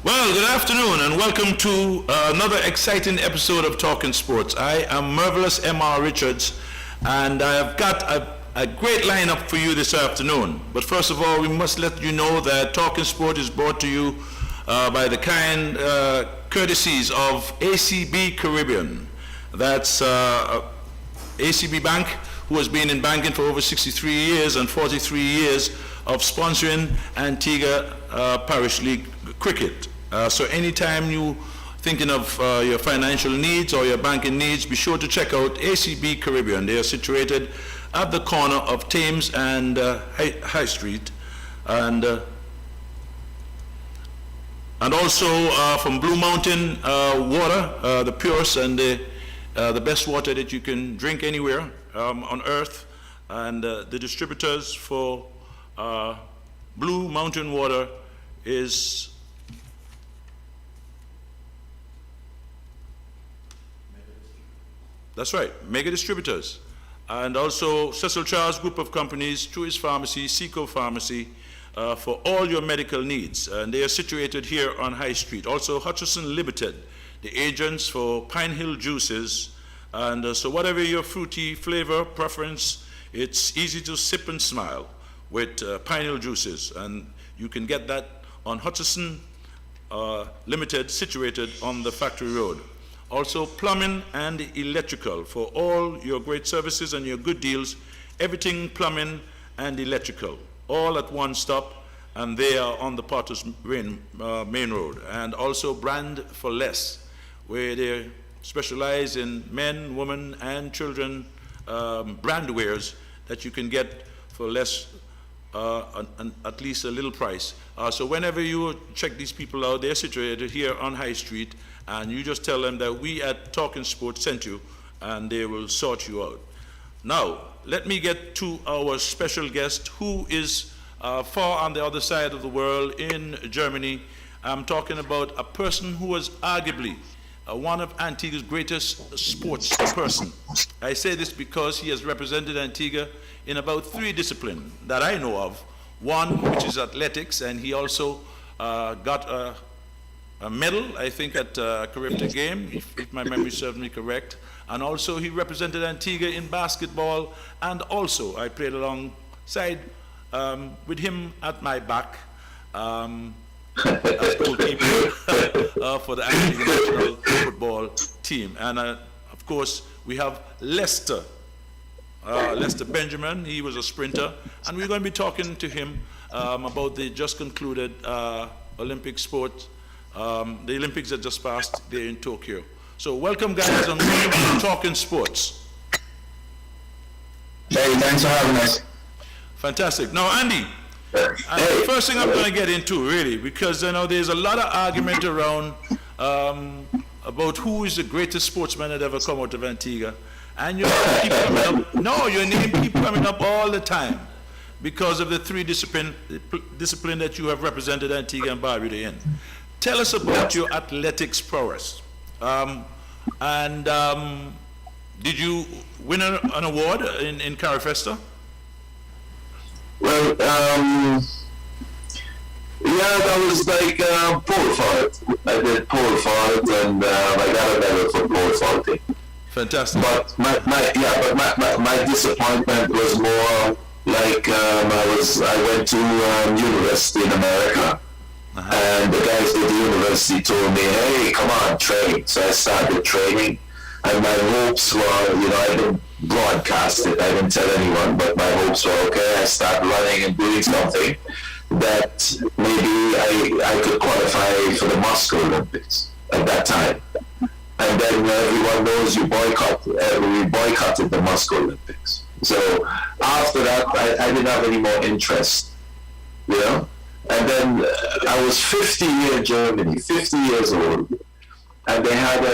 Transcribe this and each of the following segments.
Well, good afternoon and welcome to another exciting episode of Talking Sports. I am Marvelous M.R. Richards and I have got a great lineup for you this afternoon. But first of all, we must let you know that Talking Sport is brought to you by the kind courtesies of ACB Caribbean. That's ACB Bank, who has been in banking for over 63 years and 43 years of sponsoring Antigua Parish League cricket. So anytime you thinking of your financial needs or your banking needs, be sure to check out ACB Caribbean. They are situated at the corner of Thames and High Street, and also from Blue Mountain water, the purest and the best water that you can drink anywhere on earth, and the distributors for Blue Mountain water is that's right, Mega Distributors. And also Cecil Charles Group of Companies, Truist Pharmacy, Seco Pharmacy, for all your medical needs. And they are situated here on High Street. Also Hutchison Limited, the agents for Pine Hill Juices. And so whatever your fruity flavor preference, it's easy to sip and smile with Pine Hill Juices. And you can get that on Hutchison Limited, situated on the Factory Road. Also plumbing and electrical for all your great services and your good deals. Everything plumbing and electrical, all at one stop, and they are on the Potters main road. And also Brand for Less, where they specialize in men, women, and children brand wares that you can get for less, at least a little price. So whenever you check these people out, they're situated here on High Street, and you just tell them that we at Talking Sports sent you, and they will sort you out. Now, let me get to our special guest, who is far on the other side of the world in Germany. I'm talking about a person who was arguably one of Antigua's greatest sports person. I say this because he has represented Antigua in about 3 disciplines that I know of. One, which is athletics, and he also got a medal, I think, at Caribbean Game, if my memory serves me correct. And also he represented Antigua in basketball, and also I played alongside with him at my back as goalkeeper for the Antigua national football team. And of course we have Lester Benjamin. He was a sprinter, and we're going to be talking to him about the just concluded Olympic sport, the Olympics that just passed there in Tokyo. So welcome, guys, and welcome to Talking Sports. Hey, thanks for having us. Fantastic. Now, Andy, the first thing I'm going to get into, really, because I know there's a lot of argument around about who is the greatest sportsman that ever come out of Antigua. And your name keep coming up. No, your name keep coming up all the time because of the 3 discipline that you have represented Antigua and Barbuda in. Tell us about your athletics prowess. Did you win an award in Carifesta? Well, yeah, that was like pole vault. I did pole vault, and I got a medal for pole vaulting. Fantastic. But my disappointment was more like I went to university in America, and the guys at the university told me, "Hey, come on, train." So I started training, and my hopes were, I didn't broadcast it, I didn't tell anyone, but my hopes were, okay, I start running and doing something that maybe I could qualify for the Moscow Olympics at that time. And then everyone knows we boycotted the Moscow Olympics. So after that, I didn't have any more interest, And then I was 50 in Germany, 50 years old, and they had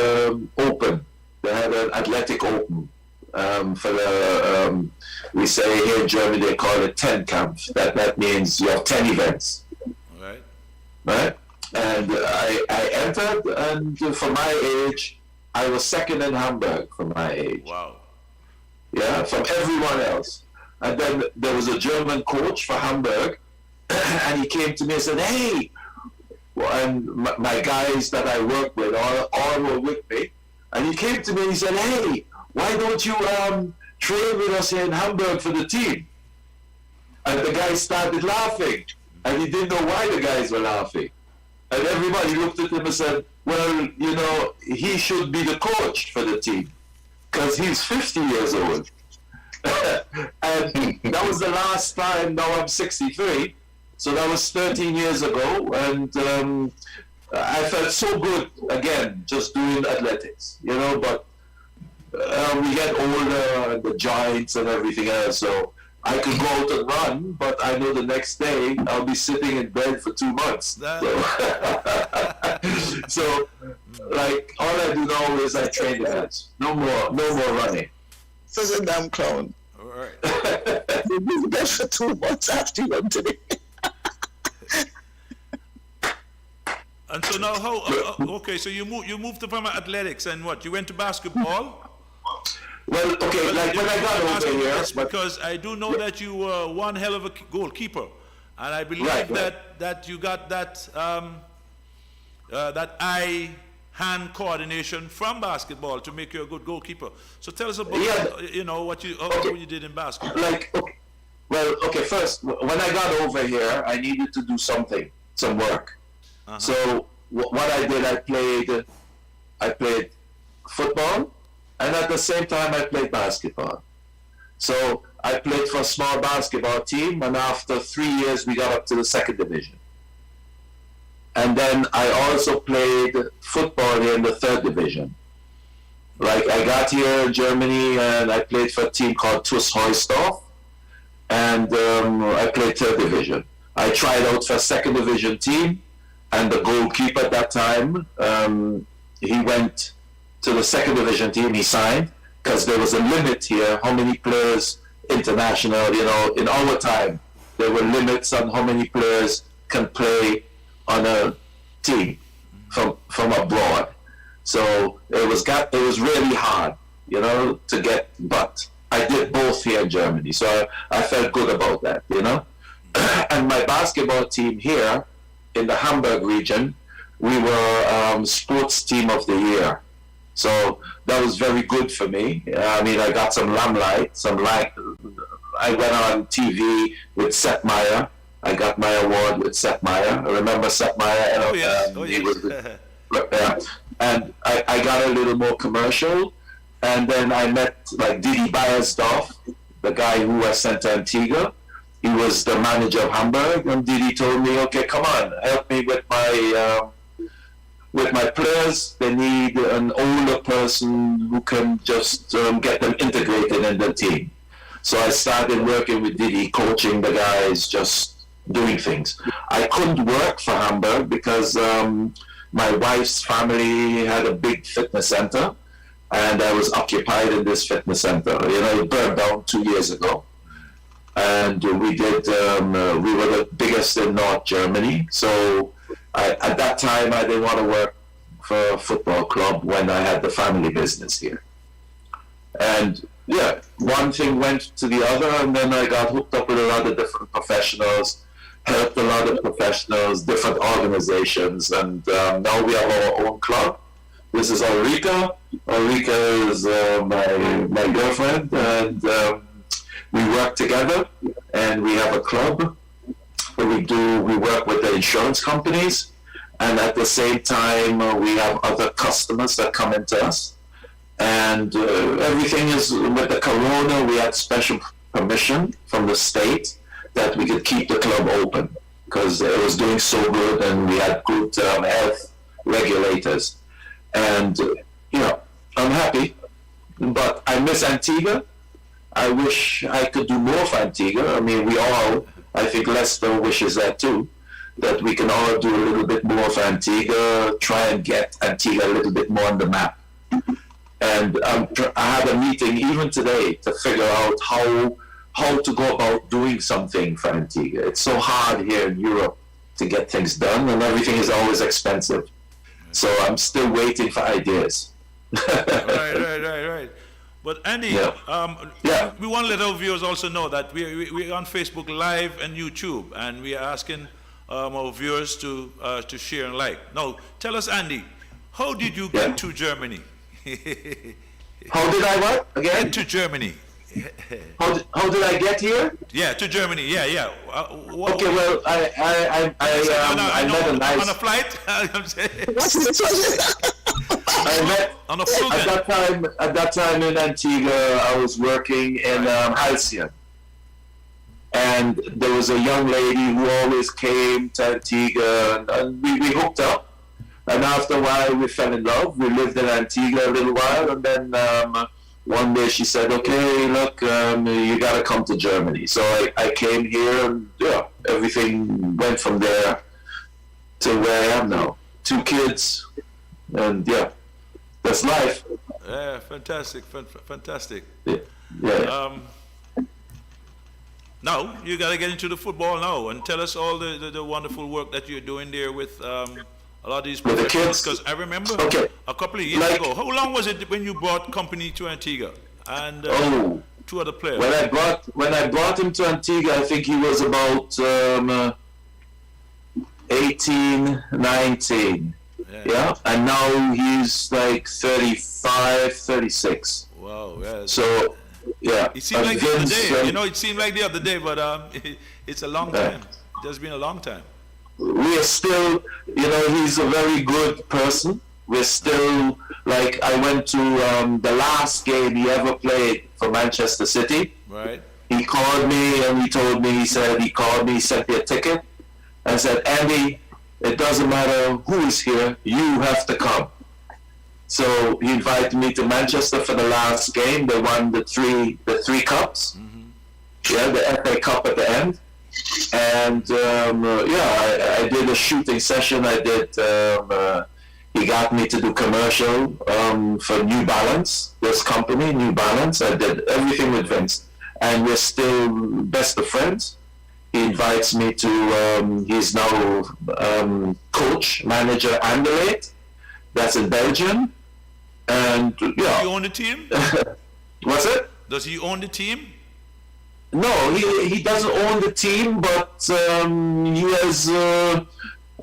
they had an athletic open for the, we say here in Germany, they call it 10 camp. That means you have 10 events. All right? And I entered, and for my age, I was second in Hamburg for my age. Wow. Yeah, from everyone else. And then there was a German coach for Hamburg, and he came to me and said, "Hey, and my guys that I work with, all were with me. And he came to me and he said, "Hey, why don't you train with us here in Hamburg for the team?" And the guys started laughing. And he didn't know why the guys were laughing. And everybody looked at him and said, "Well, you know, he should be the coach for the team because he's 50 years old." And that was the last time. Now I'm 63. So that was 13 years ago. And I felt so good, again, just doing athletics, you know, but we get older and the joints and everything else. So I could go out and run, but I know the next day I'll be sitting in bed for 2 months. So, like, all I do now is I train the guys. No more running. Such a damn clown. All right. You'll be in bed for 2 months after you went today. And so now, okay, so you moved from athletics and what? You went to basketball? Well, okay, like when I got over here, because I do know that you were one hell of a goalkeeper, and I believe that you got that that eye-hand coordination from basketball to make you a good goalkeeper. So tell us about you know what how you did in basketball. Like, okay, first when I got over here, I needed to do some work. So what I did, I played football. And at the same time, I played basketball. So I played for a small basketball team, and after 3 years, we got up to the 2nd division. And then I also played football here in the 3rd division. Like, I got here in Germany, and I played for a team called TuS Heusdorf, and I played 3rd division. I tried out for a 2nd division team, and the goalkeeper at that time, he went to the 2nd division team. He signed because there was a limit here how many players international, you know, in our time there were limits on how many players can play on a team from abroad. So it was really hard, you know, to get, but I did both here in Germany, so I felt good about that, you know. And my basketball team here in the Hamburg region, we were sports team of the year. So that was very good for me. I mean, I got some limelight, I went on TV with Seth Meyer. I got my award with Seth Meyer. I remember Seth Meyer. And I got a little more commercial. And then I met like Didi Beiersdorf, the guy who was sent to Antigua. He was the manager of Hamburg. And Didi told me, "Okay, come on, help me with my players. They need an older person who can just get them integrated in the team." So I started working with Didi, coaching the guys, just doing things. I couldn't work for Hamburg because my wife's family had a big fitness center, and I was occupied in this fitness center. You know, it burned down 2 years ago. And we were the biggest in North Germany. So at that time, I didn't want to work for a football club when I had the family business here. And yeah, one thing went to the other, and then I got hooked up with a lot of different professionals, helped a lot of professionals, different organizations, and now we have our own club. This is Ulrika. Ulrika is my girlfriend, and we work together, and we have a club where we work with the insurance companies, and at the same time we have other customers that come into us. And everything is, with the corona, we had special permission from the state that we could keep the club open because it was doing so good, and we had good health regulators. And you know, I'm happy, but I miss Antigua. I wish I could do more for Antigua. I mean, I think Lester wishes that too, that we can all do a little bit more for Antigua, try and get Antigua a little bit more on the map. And I had a meeting even today to figure out how to go about doing something for Antigua. It's so hard here in Europe to get things done, and everything is always expensive. So I'm still waiting for ideas. Right. But Andy, we want to let our viewers also know that we're on Facebook Live and YouTube, and we are asking our viewers to share and like. Now, tell us, Andy, how did you get to Germany? How did I what again? Get to Germany. How did I get here? Yeah, to Germany. Yeah. Okay, well, I met a nice on a flight. I'm saying. I met on a flight. At that time in Antigua, I was working in Halcyon, and there was a young lady who always came to Antigua, and we hooked up. And after a while, we fell in love. We lived in Antigua a little while, and then one day she said, "Okay, look, you got to come to Germany." So I came here, and everything went from there to where I am now. 2 kids, and that's life. Yeah, fantastic. Yeah. Now you got to get into the football now, and tell us all the wonderful work that you're doing there with a lot of these professionals. Because I remember a couple of years ago. How long was it when you brought company to Antigua and 2 other players? When I brought him to Antigua, I think he was about 18, 19. Yeah, and now he's like 35, 36. Wow, yeah. So, yeah. It seemed like the other day. It seemed like the other day, but it's a long time. It has been a long time. We are still, he's a very good person. We're still, like, I went to the last game he ever played for Manchester City. Right. He called me and he told me, he sent me a ticket and said, "Andy, it doesn't matter who is here, you have to come." So he invited me to Manchester for the last game. They won the three cups. Mm-hmm. Yeah, the FA Cup at the end. And I did a shooting session. I did. He got me to do commercial for New Balance, this company, New Balance. I did everything with Vince, and we're still best of friends. He invites me to. He's now coach, manager, Anderlecht. That's in Belgium, and Does he own the team? What's it? Does he own the team? No, he doesn't own the team, but he has.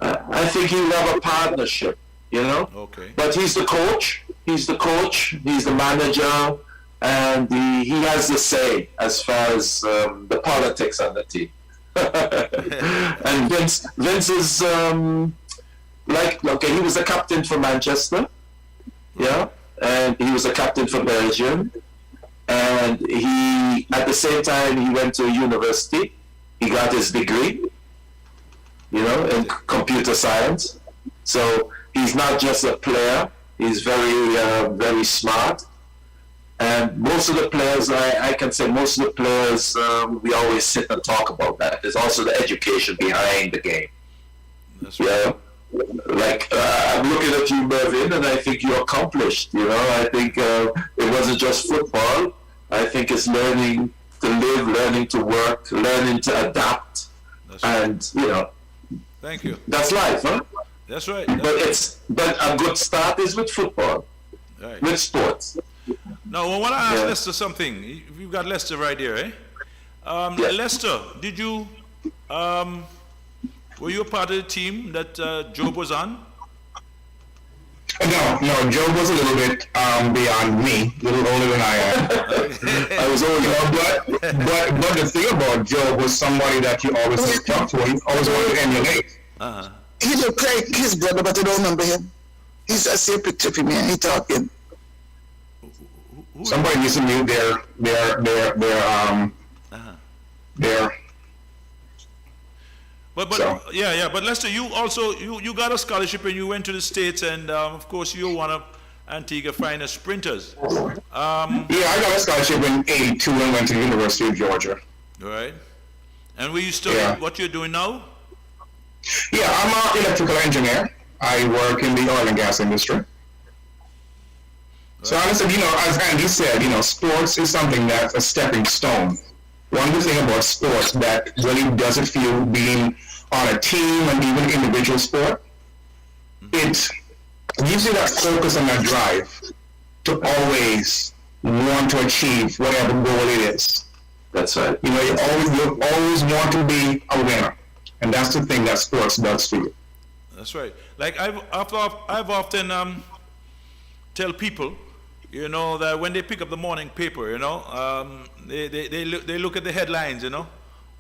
I think he'll have a partnership, Okay. But he's the coach. He's the manager, and he has the say as far as the politics on the team. And Vince is he was a captain for Manchester, and he was a captain for Belgium. And he, at the same time, he went to university. He got his degree, in computer science. So he's not just a player. He's very, very smart. And most of the players, I can say most of the players, we always sit and talk about that. There's also the education behind the game. That's right. I'm looking at you, Mervyn, and I think you accomplished. I think it wasn't just football. I think it's learning to live, learning to work, learning to adapt, Thank you. That's life, huh? That's right. But a good start is with football, right. With sports. Now, I want to ask Lester something. You've got Lester right here, eh? Lester, did you? Were you a part of the team that Job was on? No, Job was a little bit beyond me, a little older than I am. I was older, but the thing about Job was somebody that you always looked up to, you always wanted to emulate. Uh-huh. He looked like his brother, but I don't remember him. I see a picture of him here, he talking. Somebody used to mute their But but Lester, you also you got a scholarship and you went to the States, and of course you're one of Antigua's finest sprinters. I got a scholarship in '82 and went to the University of Georgia. All right. And were you studying what you're doing now? Yeah, I'm an electrical engineer. I work in the oil and gas industry. Right. So honestly, as Andy said, sports is something that's a stepping stone. One good thing about sports that really doesn't feel being on a team and even individual sport, it gives you that focus and that drive to always want to achieve whatever goal it is. That's right. You always want to be a winner. And that's the thing that sports does for you. That's right. Like I've often tell people, you know, that when they pick up the morning paper, you know, they look at the headlines, you know,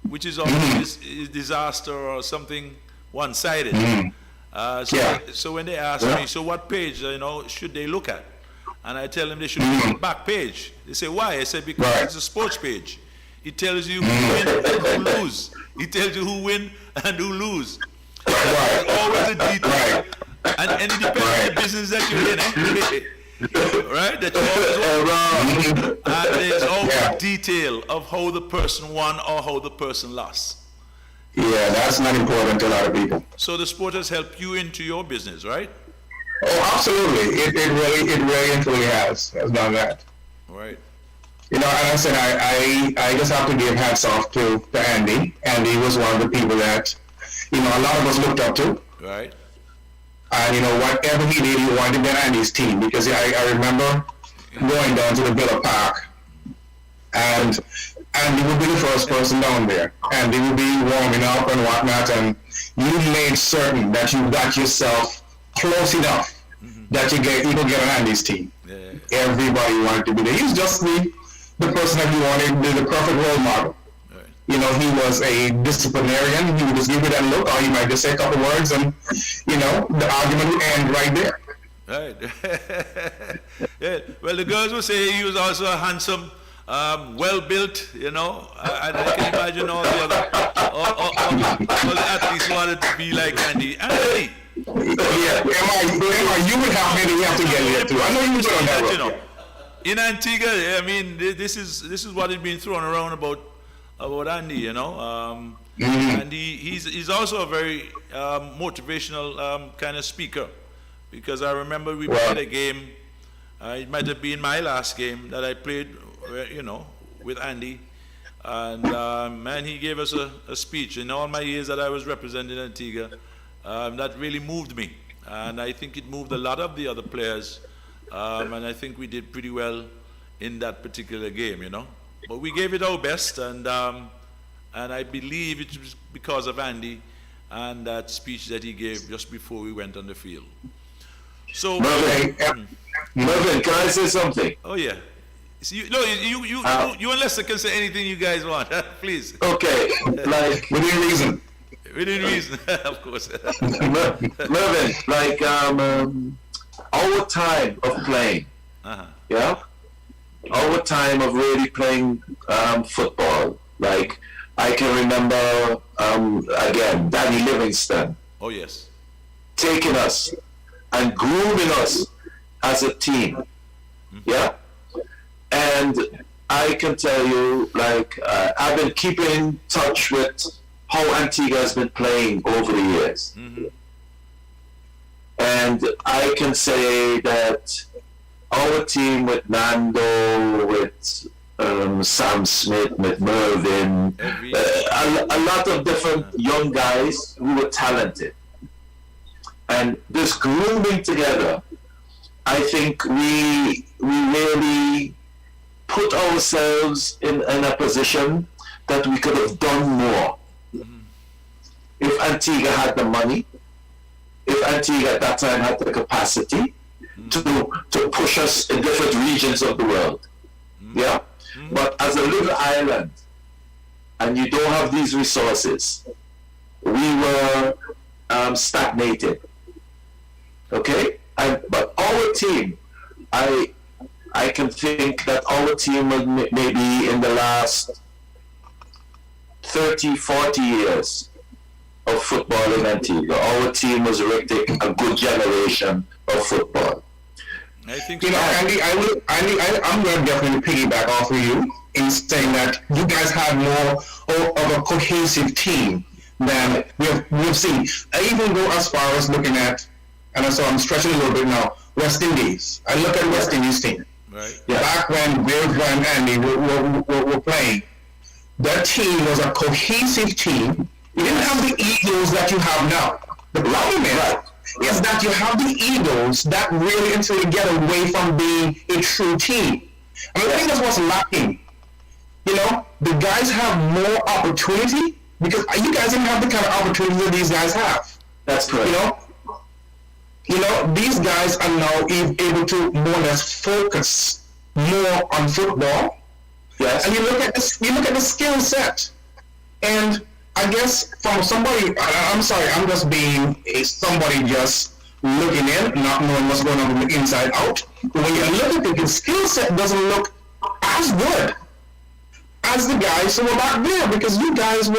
which is always is disaster or something one-sided. So when they ask me, so what page, you know, should they look at? And I tell them they should look at the back page. They say, why? I said, because it's a sports page. It tells you who win and who lose. It tells you who win and who lose. There's always a detail. And it depends on the business that you're in, right? That you always want. And there's always a detail of how the person won or how the person lost. Yeah, that's not important to a lot of people. So the sport has helped you into your business, right? Oh, absolutely. It really and truly has done that. Right. You know, and I said, I just have to give hats off to Andy. Andy was one of the people that, you know, a lot of us looked up to. Right. And, you know, whatever he did, he wanted to be on Andy's team. Because I remember going down to the Villa Park, and Andy would be the first person down there. Andy would be warming up and whatnot, and you made certain that you got yourself close enough that you could get on Andy's team. Yeah. Everybody wanted to be there. He was just the person that you wanted, the perfect role model. Right. You know, he was a disciplinarian. He would just give you that look, or he might just say a couple words, and, you know, the argument would end right there. Right. Yeah. Well, the girls would say he was also a handsome, well-built, you know, and I can imagine all the other all the athletes wanted to be like Andy. Andy! Yeah, Emma, you would have maybe have to get there too. I know you was on that road. You know, in Antigua, I mean, this is what has been thrown around about Andy, you know. And he's also a very motivational kind of speaker, because I remember we played a game. It might have been my last game that I played, you know, with Andy, and man, he gave us a speech in all my years that I was representing Antigua. That really moved me, and I think it moved a lot of the other players, and I think we did pretty well in that particular game, you know. But we gave it our best, and I believe it was because of Andy and that speech that he gave just before we went on the field. So, Mervin, can I say something? oh yeah. So you and Lester can say anything you guys want, please. Okay, like Within reason. Within reason, of course. Mervin, like our time of playing, yeah, our time of really playing football. Like I can remember again, Danny Livingston. Oh yes. Taking us and grooming us as a team, yeah. And I can tell you, like, I've been keeping in touch with how Antigua has been playing over the years. And I can say that our team with Nando, with Sam Smith, with Mervin, a lot of different young guys who were talented. And this grooming together, I think we really put ourselves in a position that we could have done more. If Antigua had the money, if Antigua at that time had the capacity to push us in different regions of the world. Yeah? But as a little island, and you don't have these resources, we were stagnated. Okay? But our team, I can think that our team was maybe in the last 30, 40 years of football in Antigua. Our team was really a good generation of football. I think You know, Andy, I'm going to definitely piggyback off of you in saying that you guys had more of a cohesive team than we've seen. I even go as far as looking at, and so I'm stretching a little bit now, West Indies. I look at West Indies team. Right. Yeah. Back when Bill and Andy were playing, that team was a cohesive team. You didn't have the egos that you have now. The problem is that you have the egos that really until get away from being a true team. And I think that's what's lacking. You know, the guys have more opportunity, because you guys didn't have the kind of opportunity that these guys have. That's correct. These guys are now able to more or less focus more on football. Yes. And you look at the skill set, and I guess from somebody, I'm sorry, I'm just being somebody just looking in, not knowing what's going on from the inside out. But when you look at it, the skill set doesn't look as good as the guys who were back there, because you guys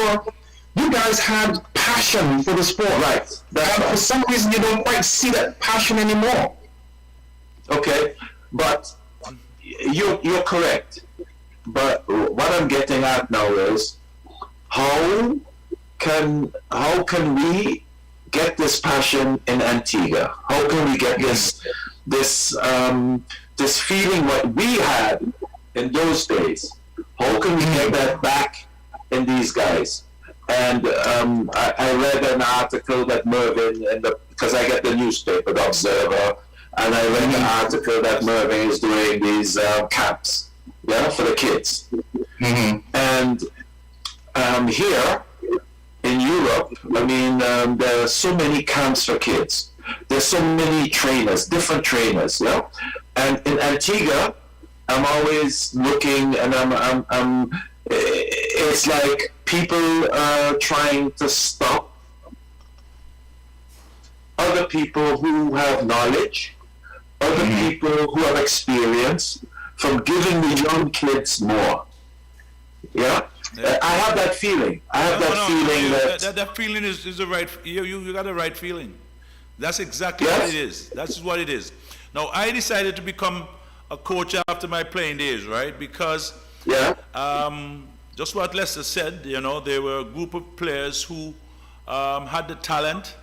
had passion for the sport. Right. And for some reason, you don't quite see that passion anymore. Okay, but you're correct. But what I'm getting at now is how can we get this passion in Antigua? How can we get this feeling what we had in those days? How can we get that back in these guys? And I read an article that Mervyn, because I get the newspaper, the Observer, and I read an article that Mervyn is doing these camps, for the kids. And here in Europe, there are so many camps for kids. There's so many trainers, different trainers, And in Antigua, I'm always looking, and it's like people are trying to stop other people who have knowledge, other people who have experience, from giving the young kids more. I have that feeling. That feeling is the right. You got the right feeling. That's exactly what it is. That's what it is. Now, I decided to become a coach after my playing days, right? Because just what Lester said, there were a group of players who had the talent,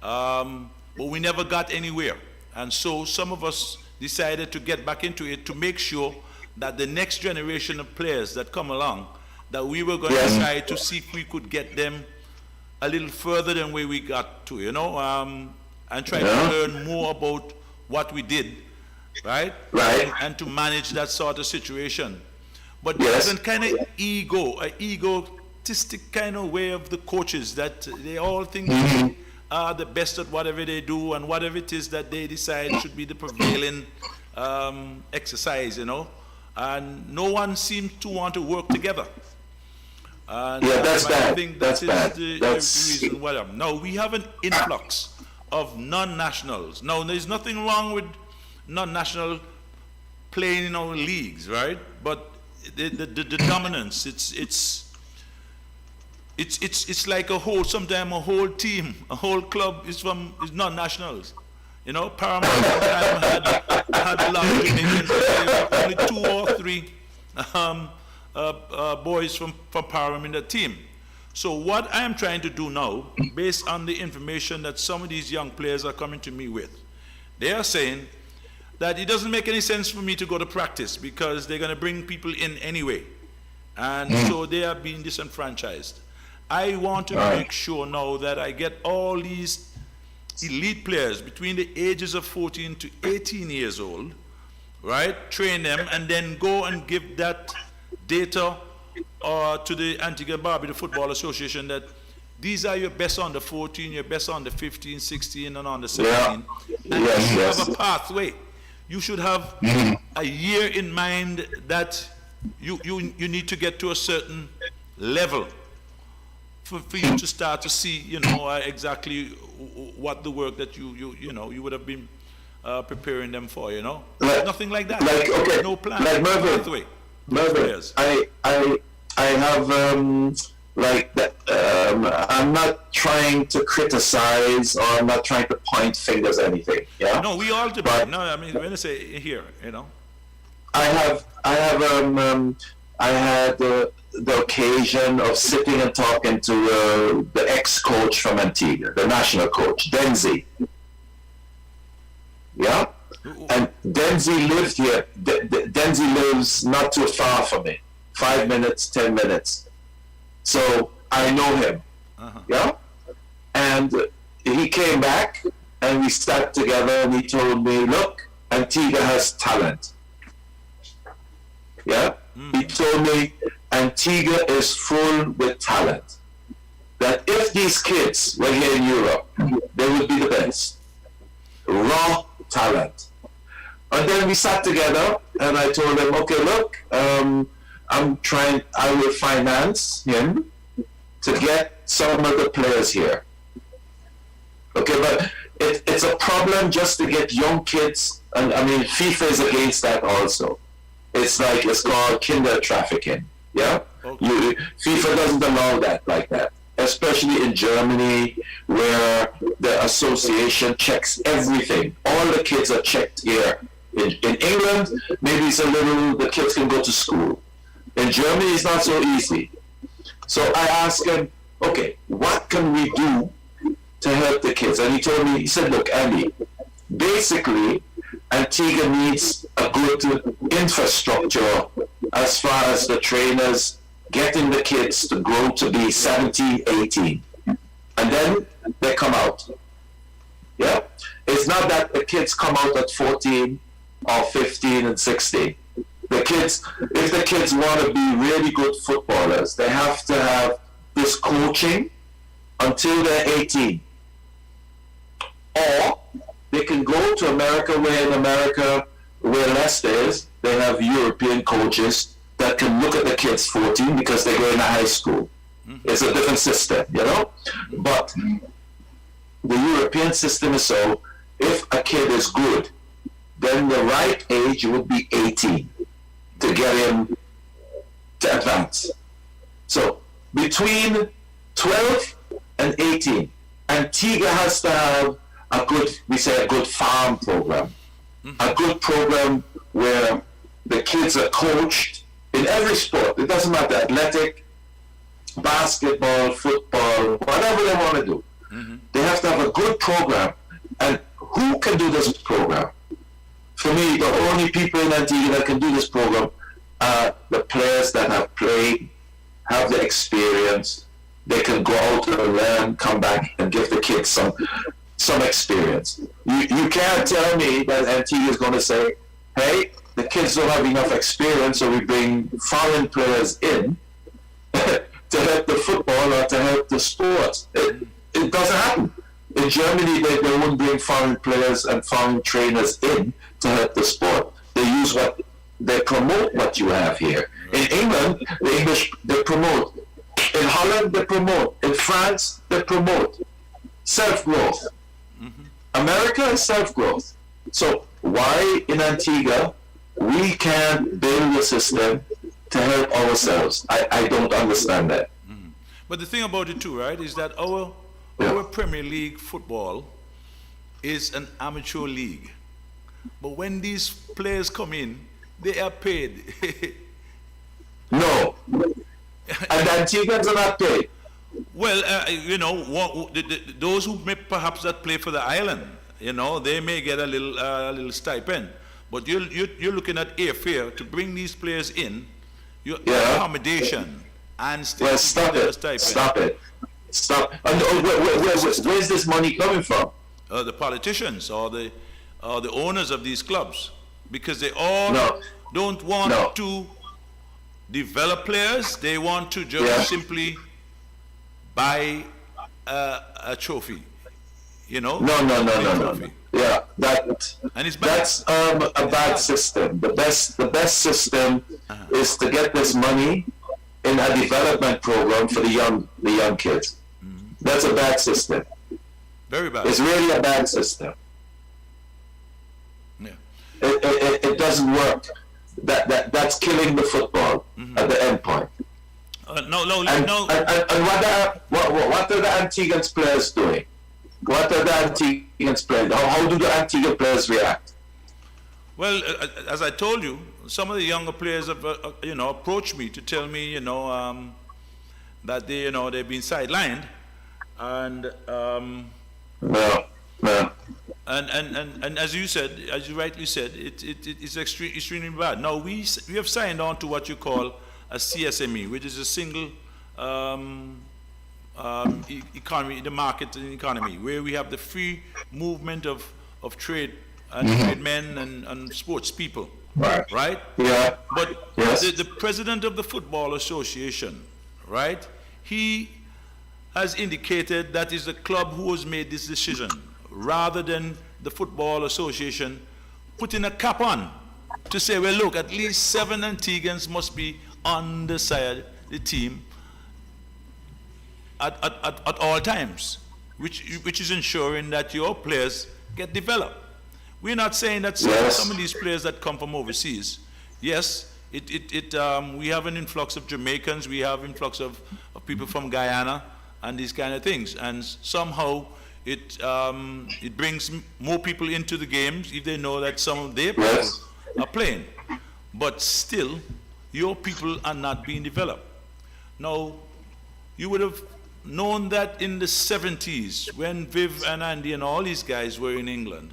but we never got anywhere. And so some of us decided to get back into it to make sure that the next generation of players that come along, that we were going to try to see if we could get them a little further than where we got to, and try to learn more about what we did, right? And to manage that sort of situation. But there's a kind of egotistic kind of way of the coaches that they all think they are the best at whatever they do, and whatever it is that they decide should be the prevailing exercise, and no one seems to want to work together. And that's bad. I think that is the reason why. Now, we have an influx of non-nationals. Now, there's nothing wrong with non-national playing in our leagues, right? But the dominance, it's like sometimes a whole team, a whole club is non-nationals. Paramount had a lot of Canadians, only 2 or 3 boys from Paramount in the team. So what I am trying to do now, based on the information that some of these young players are coming to me with, they are saying that it doesn't make any sense for me to go to practice because they're going to bring people in anyway. And so they are being disenfranchised. I want to make sure now that I get all these elite players between the ages of 14 to 18 years old, right? Train them and then go and give that data to the Antigua and Barbuda Football Association that these are your best under 14, your best under 15, 16, and under 17. And you should have a pathway. You should have a year in mind that you need to get to a certain level for you to start to see, exactly what the work that you would have been preparing them for, nothing like that. No plan. Like Mervyn, pathway. Mervyn, I have I'm not trying to criticize, or I'm not trying to point fingers or anything. Yeah. No, we all do. No, I mean when I say here, I had the occasion of sitting and talking to the ex-coach from Antigua, the national coach, Denzi. Yeah? And Denzi lived here. Denzi lives not too far from me. 5 minutes, 10 minutes. So I know him. Yeah? And he came back and we sat together and he told me, look, Antigua has talent. Yeah? He told me Antigua is full with talent. that if these kids were here in Europe, they would be the best. Raw talent. And then we sat together and I told him, okay, look, I will finance him to get some of the players here. Okay, but it's a problem just to get young kids, and I mean, FIFA is against that also. It's called kinder trafficking, yeah? Okay. FIFA doesn't allow that like that, especially in Germany, where the association checks everything. All the kids are checked here. In England, maybe it's the kids can go to school. In Germany, it's not so easy. So I asked him, okay, what can we do to help the kids? And he said, look, Andy, basically, Antigua needs a good infrastructure as far as the trainers getting the kids to grow to be 17, 18. And then they come out. Yeah? It's not that the kids come out at 14 or 15 and 16. If the kids want to be really good footballers, they have to have this coaching until they're 18. Or they can go to America, where Leicester is, they have European coaches that can look at the kids 14 because they go into high school. It's a different system, you know? But the European system is so, if a kid is good, then the right age would be 18 to get him to advance. So between 12 and 18, Antigua has to have a good farm program. A good program where the kids are coached in every sport. It doesn't matter, athletic, basketball, football, whatever they want to do. They have to have a good program. And who can do this program? For me, the only people in Antigua that can do this program are the players that have played, have the experience. They can go out and learn, come back and give the kids some experience. You can't tell me that Antigua is going to say, hey, the kids don't have enough experience, so we bring foreign players in to help the football or to help the sports. It doesn't happen. In Germany, they wouldn't bring foreign players and foreign trainers in to help the sport. They promote what you have here. In England, the English, they promote. In Holland, they promote. In France, they promote. Self-growth. America is self-growth. So why in Antigua we can't build a system to help ourselves? I don't understand that. But the thing about it too, right, is that our Premier League football is an amateur league. But when these players come in, they are paid. No. And Antiguans are not paid. Well, those who may perhaps that play for the island, they may get a little stipend. But you're looking at airfare to bring these players in, your accommodation, and still stipend. Stop it. And where's this money coming from? The politicians or the owners of these clubs, because they all don't want to develop players. They want to just simply buy a trophy, No. Yeah, and it's bad. That's a bad system. The best system is to get this money in a development program for the young kids. That's a bad system. Very bad. It's really a bad system. Yeah. It doesn't work. That's killing the football at the end point. No. And what are the Antiguans players doing? What are the Antiguans players? How do the Antiguan players react? Well, as I told you, some of the younger players have, approached me to tell me, that they've been sidelined, and And as you said, as you rightly said, it's extremely bad. Now we have signed on to what you call a CSME, which is a single economy, the market and economy, where we have the free movement of trade and trade men and sports people. Right. Right? Yeah. But the president of the Football Association, right? He has indicated that is the club who has made this decision, rather than the Football Association putting a cap on to say, well, look, at least 7 Antiguans must be on the side, the team, at all times, which is ensuring that your players get developed. We're not saying that some of these players that come from overseas, yes, we have an influx of Jamaicans, we have influx of people from Guyana and these kind of things, and somehow it brings more people into the games if they know that some of their people are playing. But still, your people are not being developed. Now, you would have known that in the 70s, when Viv and Andy and all these guys were in England,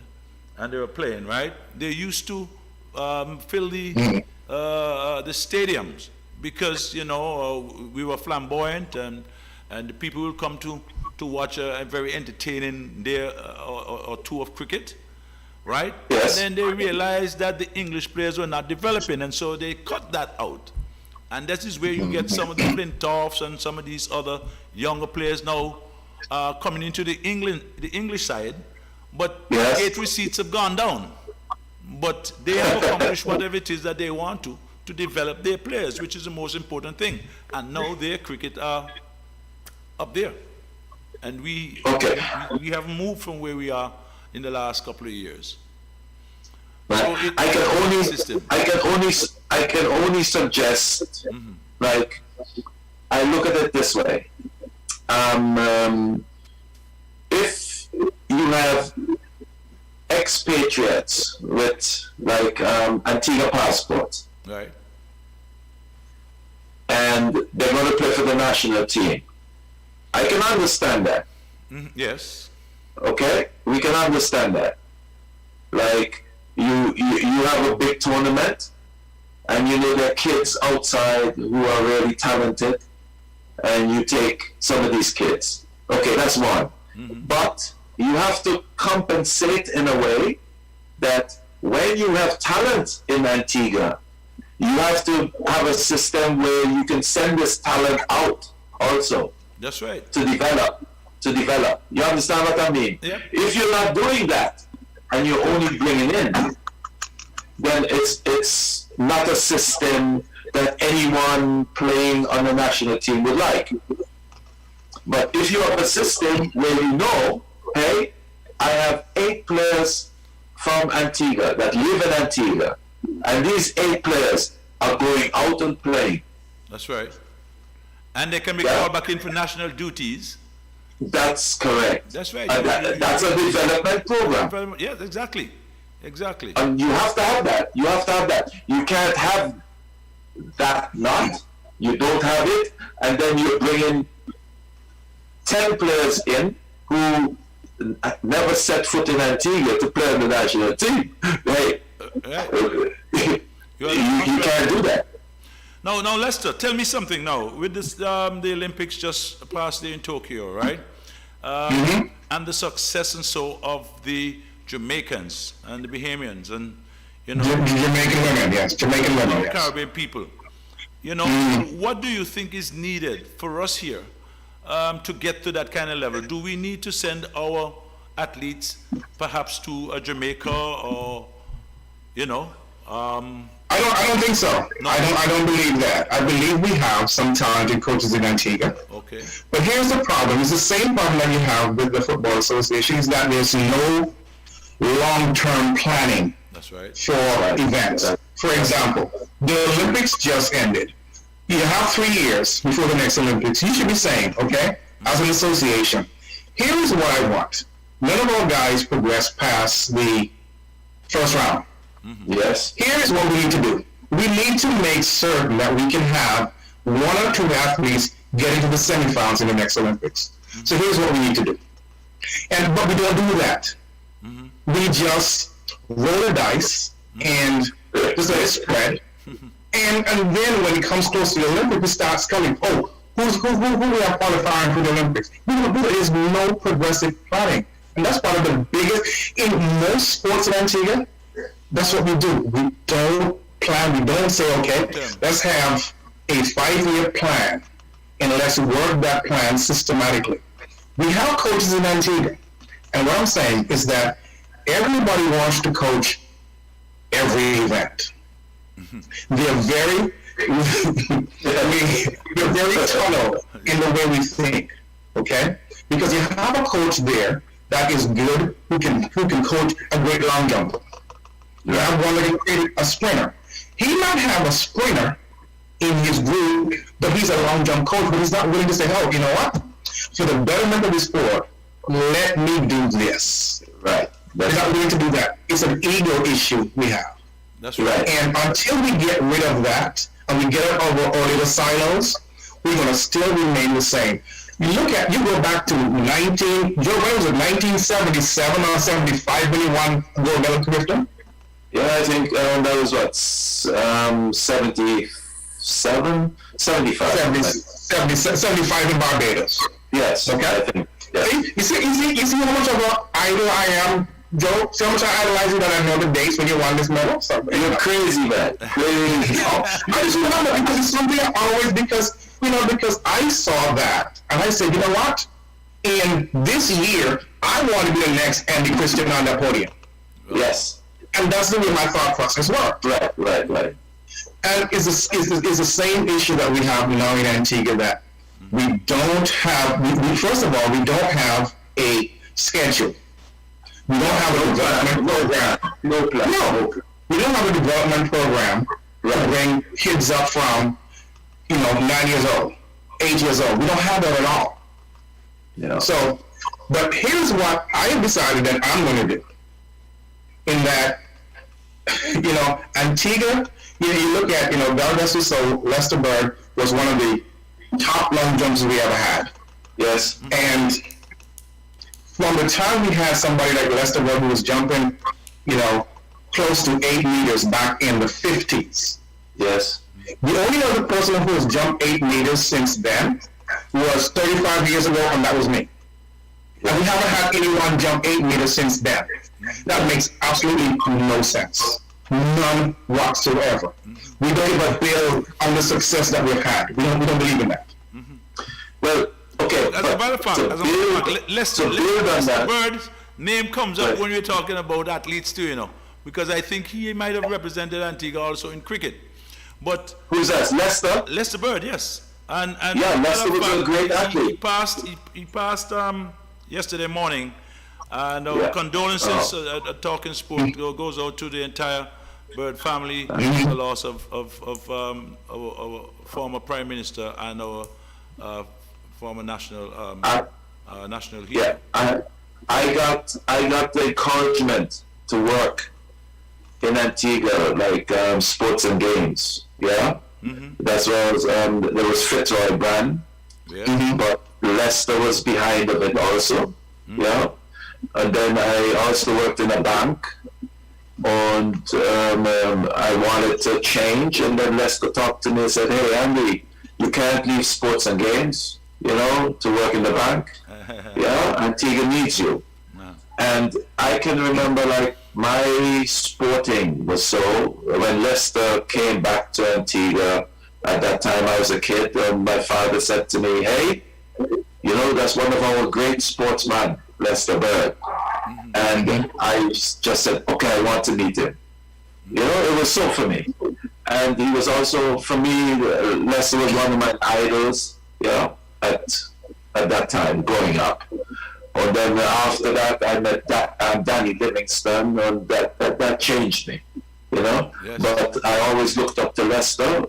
and they were playing, right? They used to fill the stadiums because, you know, we were flamboyant, and the people will come to watch a very entertaining day or two of cricket, right? Yes. And then they realized that the English players were not developing, and so they cut that out. And that is where you get some of the Flintoffs and some of these other younger players now coming into the English side, but gate receipts have gone down. But they have accomplished whatever it is that they want to develop their players, which is the most important thing. And now their cricket are up there. And we have moved from where we are in the last couple of years. So I can only suggest, like, I look at it this way. If you have expatriates with, like, Antigua passports, right, and they're going to play for the national team, I can understand that. Yes. Okay, we can understand that. Like, you have a big tournament, and you know there are kids outside who are really talented, and you take some of these kids. Okay, that's one. But you have to compensate in a way that when you have talent in Antigua, you have to have a system where you can send this talent out also. That's right. To develop. You understand what I mean? Yep. If you're not doing that and you're only bringing in, then it's not a system that anyone playing on the national team would like. But if you have a system where you know, hey, I have 8 players from Antigua that live in Antigua, and these 8 players are going out and playing. That's right. And they can be called back in for national duties. That's correct. That's right. That's a development program. Yes, exactly. And you have to have that. You can't have that not. You don't have it, and then you bring in 10 players in who never set foot in Antigua to play on the national team. Right? You can't do that. Now, Lester, tell me something now. With this, the Olympics just passed there in Tokyo, right? And the success and so of the Jamaicans and the Bahamians and, you know, Jamaican women, yes. Caribbean people. You know, what do you think is needed for us here to get to that kind of level? Do we need to send our athletes perhaps to Jamaica or, you know? I don't think so. No. I don't believe that. I believe we have some talented coaches in Antigua. Okay. But here's the problem. It's the same problem that you have with the Football Association, is that there's no long-term planning. That's right. For events. For example, the Olympics just ended. You have 3 years before the next Olympics. You should be saying, okay, as an association, here's what I want. None of our guys progress past the first round. Yes. Here's what we need to do. We need to make certain that we can have 1 or 2 athletes get into the semifinals in the next Olympics. So here's what we need to do. But we don't do that. We just roll the dice and just let it spread. And then when it comes close to the Olympics, we start sculling. Oh, who we are qualifying for the Olympics? We don't do that. There's no progressive planning. And that's part of the biggest, in most sports in Antigua, that's what we do. We don't plan. We don't say, okay, let's have a 5-year plan. and let's work that plan systematically. We have coaches in Antigua, and what I'm saying is that everybody wants to coach every event. They're very they're very tunnel in the way we think, okay? Because you have a coach there that is good, who can coach a great long jumper. You have one that can create a sprinter. He might have a sprinter in his group, but he's a long jump coach, but he's not willing to say, oh, you know what? For the betterment of the sport, let me do this. Right. He's not willing to do that. It's an ego issue we have. That's right. And until we get rid of that, and we get it over our little silos, we're going to still remain the same. You go back to 1977 or 75 when you won gold medal, Clifton? Yeah, I think that was what, 77? 75. 75 in Barbados. Yes. Okay. I think. Yeah. You see how much of an idol I am, Joe? See how much I idolize you that I know the dates when you won this medal? So, You're crazy, man. Crazy. I just remember because it's something I always, because I saw that and I said, you know what? In this year, I want to be the next Andy Christian on the podium. Yes. And that's the way my thought process worked. Right. And it's the same issue that we have now in Antigua, that we don't have, first of all, we don't have a schedule. We don't have a development program. No plan. No, we don't have a development program to bring kids up from, 9 years old, 8 years old. We don't have that at all. Yeah. So, but here's what I have decided that I'm going to do. In that, Antigua, you look at, Valdes, so Lester Bird was one of the top long jumps we ever had. Yes. And from the time we had somebody like Lester Bird who was jumping, close to 8 meters back in the 50s. Yes. The only other person who has jumped 8 meters since then was 35 years ago, and that was me. And we haven't had anyone jump 8 meters since then. That makes absolutely no sense. None whatsoever. We don't even build on the success that we've had. We don't believe in that. Well, okay. As a matter of fact, Lester Bird's name comes up when we're talking about athletes too, because I think he might have represented Antigua also in cricket. But who's that? Lester? Lester Bird, yes. And yeah, Lester was a great athlete. He passed yesterday morning, and our condolences at Talking Sport goes out to the entire Bird family, the loss of our former Prime Minister and our former national hero. Yeah, I got the encouragement to work in Antigua, like sports and games. Yeah, that's why there was Fitzroy Brand, but Leicester was behind of it also. Yeah, and then I also worked in a bank, and I wanted to change, and then Leicester talked to me and said, "Hey, Andy, you can't leave sports and games, to work in the bank. Yeah, Antigua needs you." And I can remember, like, my sporting was so, when Leicester came back to Antigua, at that time I was a kid, and my father said to me, "Hey, that's one of our great sportsmen, Lester Bird." And I just said, okay, I want to meet him. It was so for me. And he was also, for me, Lester was one of my idols, at that time, growing up. And then after that, I met Danny Livingston, and that changed me, Yes. But I always looked up to Lester.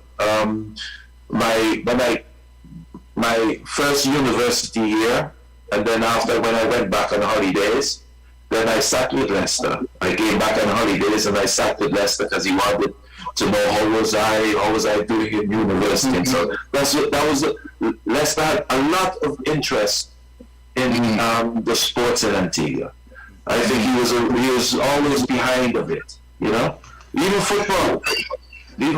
My first university year, and then after, when I went back on holidays, then I sat with Lester. I came back on holidays and I sat with Lester because he wanted to know how was I doing in university. And so Lester had a lot of interest in the sports in Antigua. I think he was always behind of it, even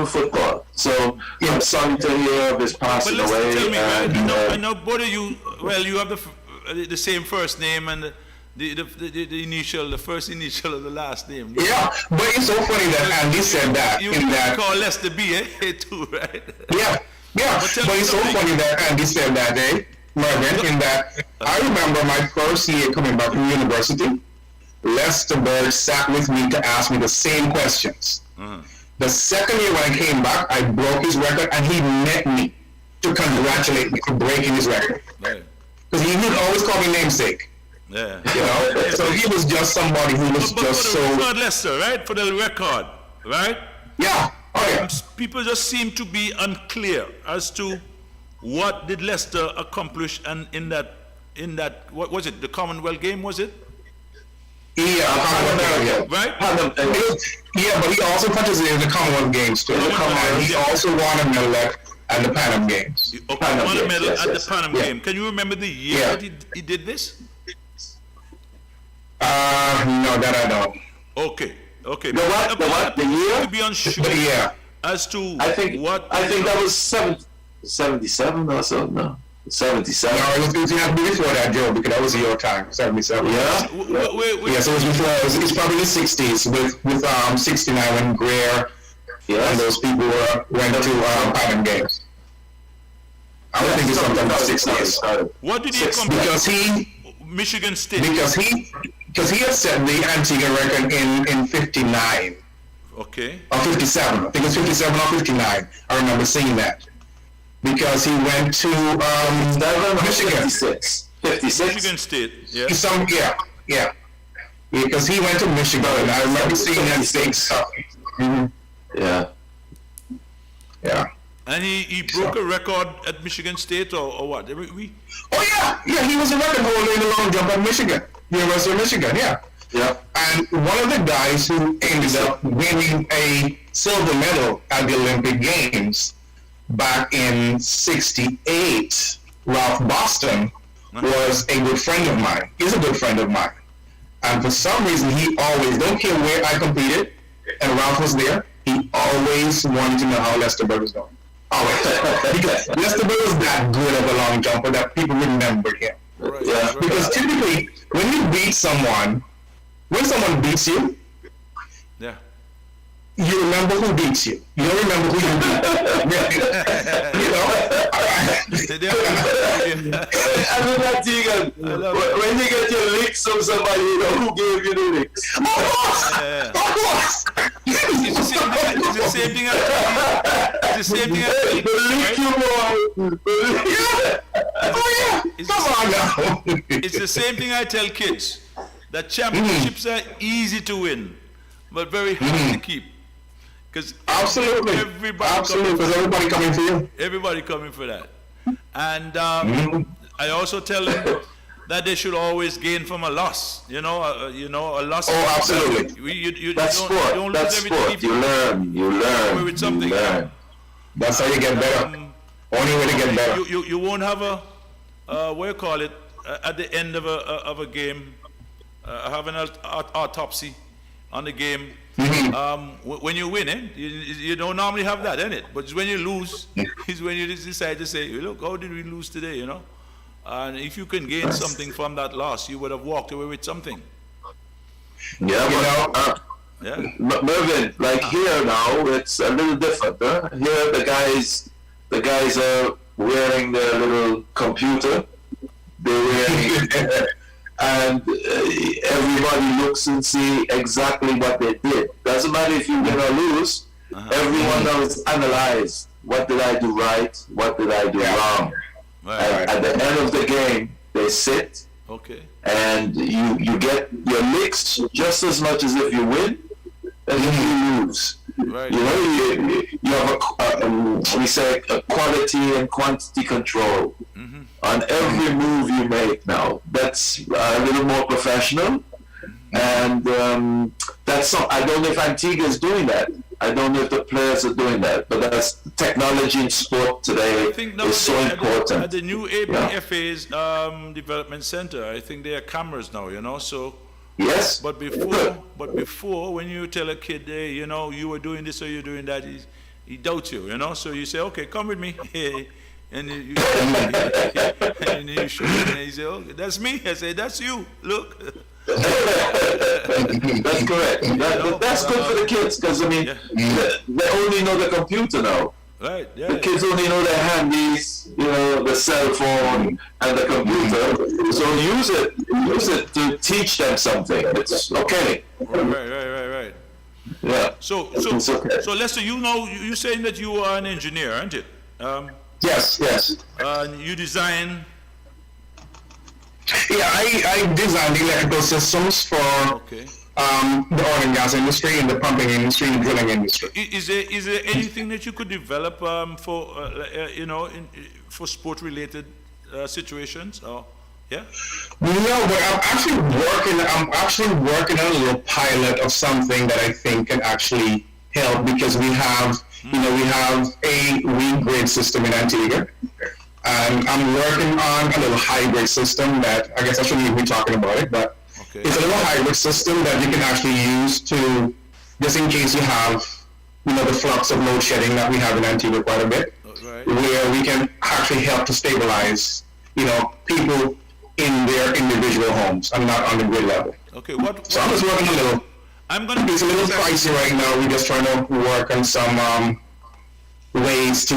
football. So I'm sorry to hear of his passing away. Tell me, I know both of you. Well, you have the same first name and the initial, the first initial of the last name. Yeah, but it's so funny that Andy said that. You call Lester B, too, right? Yeah, Yeah, But tell but me it's so something. funny that Andy said that day, Mervyn, in that I remember my first year coming back from university, Lester Bird sat with me to ask me the same questions. The second year when I came back, I broke his record, and he met me to congratulate me for breaking his record. Right. Because he would always call me namesake, Yeah. you know? So he was just somebody who was But just for the so... record, Lester, right? For the record, right? Yeah, oh yeah. People just seem to be unclear as to what did Leicester accomplish, and in that what was it, the Commonwealth game, was it? Yeah, Right? yeah, but he also participated in the Commonwealth Games too. And he also won a medal at the Pan Am Games. Okay, won a medal at the yes. Pan Am Yeah. game. Can you remember the year Yeah. that he did this? No, that I don't. Okay. The what? The year? To be unsure But yeah, as to I think that was 77 or so. No, 77. no, it was had to be before that, Joe, because that was your time, 77. Yeah. Wait. Yeah, so it was before. It's probably the 60s with 69 when Greer and Yes. those people went to Pan Am Games. I would think it's sometime in the 60s What did he Six. accomplish? Michigan State. because he had set the Antigua record in 59. Okay. Or 57. I think it was 57 or 59. I remember seeing that. Because he went to Michigan. 56. 56. Michigan State. Yeah. Yeah. Because he went to Michigan, and I remember seeing that big stuff. Yeah. Yeah. And he broke a record at Michigan State, or what? Oh yeah, he was a record holder in the long jump at Michigan, University of Michigan. Yeah. Yeah. And one of the guys who ended up winning a silver medal at the Olympic Games back in '68, Ralph Boston, was a good friend of mine. He's a good friend of mine. And for some reason, he always, don't care where I competed, and Ralph was there, he always wanted to know how Lester Bird was doing. Always. Because Lester Bird was that good of a long jumper that people remembered him. Right. Yeah. Because typically, when you beat someone, when someone beats you, Yeah. you remember who beats you. You don't remember who you beat. You know? I mean, that Tegan, when you get your licks from somebody, you know who gave you the licks. Of course! It's the same thing. It's the same thing. The lick you want. Oh yeah! Come on now! It's the same thing I tell kids. That championships are easy to win, but very hard to keep. Because Absolutely. Because everybody coming for you. everybody coming for that. And I also tell them that they should always gain from a loss. You know, a loss. Oh, absolutely. You That's don't sport. lose That's everything. sport. You learn. Away with something. You learn. That's how you get better. Only way to get better. You won't have what you call it, at the end of a game, have an autopsy on the game. When you win, you don't normally have that, innit? But when you lose, is when you decide to say, look, how did we lose today, you know? And if you can gain something from that loss, you would have walked away with something. Yeah, but, Yeah. Mervyn, like here now, it's a little different. Huh? Here, the guys are wearing their little computer. They're wearing it, and everybody looks and see exactly what they did. Doesn't matter if you win or lose. Everyone knows analyze. What did I do right? What did I do wrong? Right. At the end of the game, they sit Okay. and you get your licks just as much as if you win as if you lose. Right. You know, you have we say a quality and quantity control on every move you make now. That's a little more professional, and that's I don't know if Antigua is doing that. I don't know if the players are doing that, but that's technology in sport today I think is so important. At the new ABFA's development center, I think there are cameras now, you know, so. Yes. But before, when you tell a kid, hey, you know, you were doing this or you're doing that, he doubts you, you know. So you say, okay, come with me, and you and you show him, and he say, okay, that's me. I say, that's you. Look. That's correct. That's good for the kids because I mean they only know the computer now. Right. Yeah. The kids only know their handies, the cell phone and the computer. So use it to teach them something. It's okay. Right. Yeah. So Lester, you're saying that you are an engineer, aren't you? Yes. And you design. Yeah, I designed electrical systems for Okay. the oil and gas industry, and the pumping industry, and the drilling industry. Is there anything that you could develop for for sport related situations? Or yeah. No, but I'm actually working on a little pilot of something that I think can actually help, because we have a weed grade system in Antigua. And I'm working on a little hybrid system that I guess I shouldn't even be talking about it, but Okay. it's a little hybrid system that you can actually use to, just in case you have, the flux of load shedding that we have in Antigua quite a bit, Right. where we can actually help to stabilize, people in their individual homes and not on the grid level. Okay. So I'm just working a little. I'm gonna. It's a little pricey right now. We're just trying to work on some ways to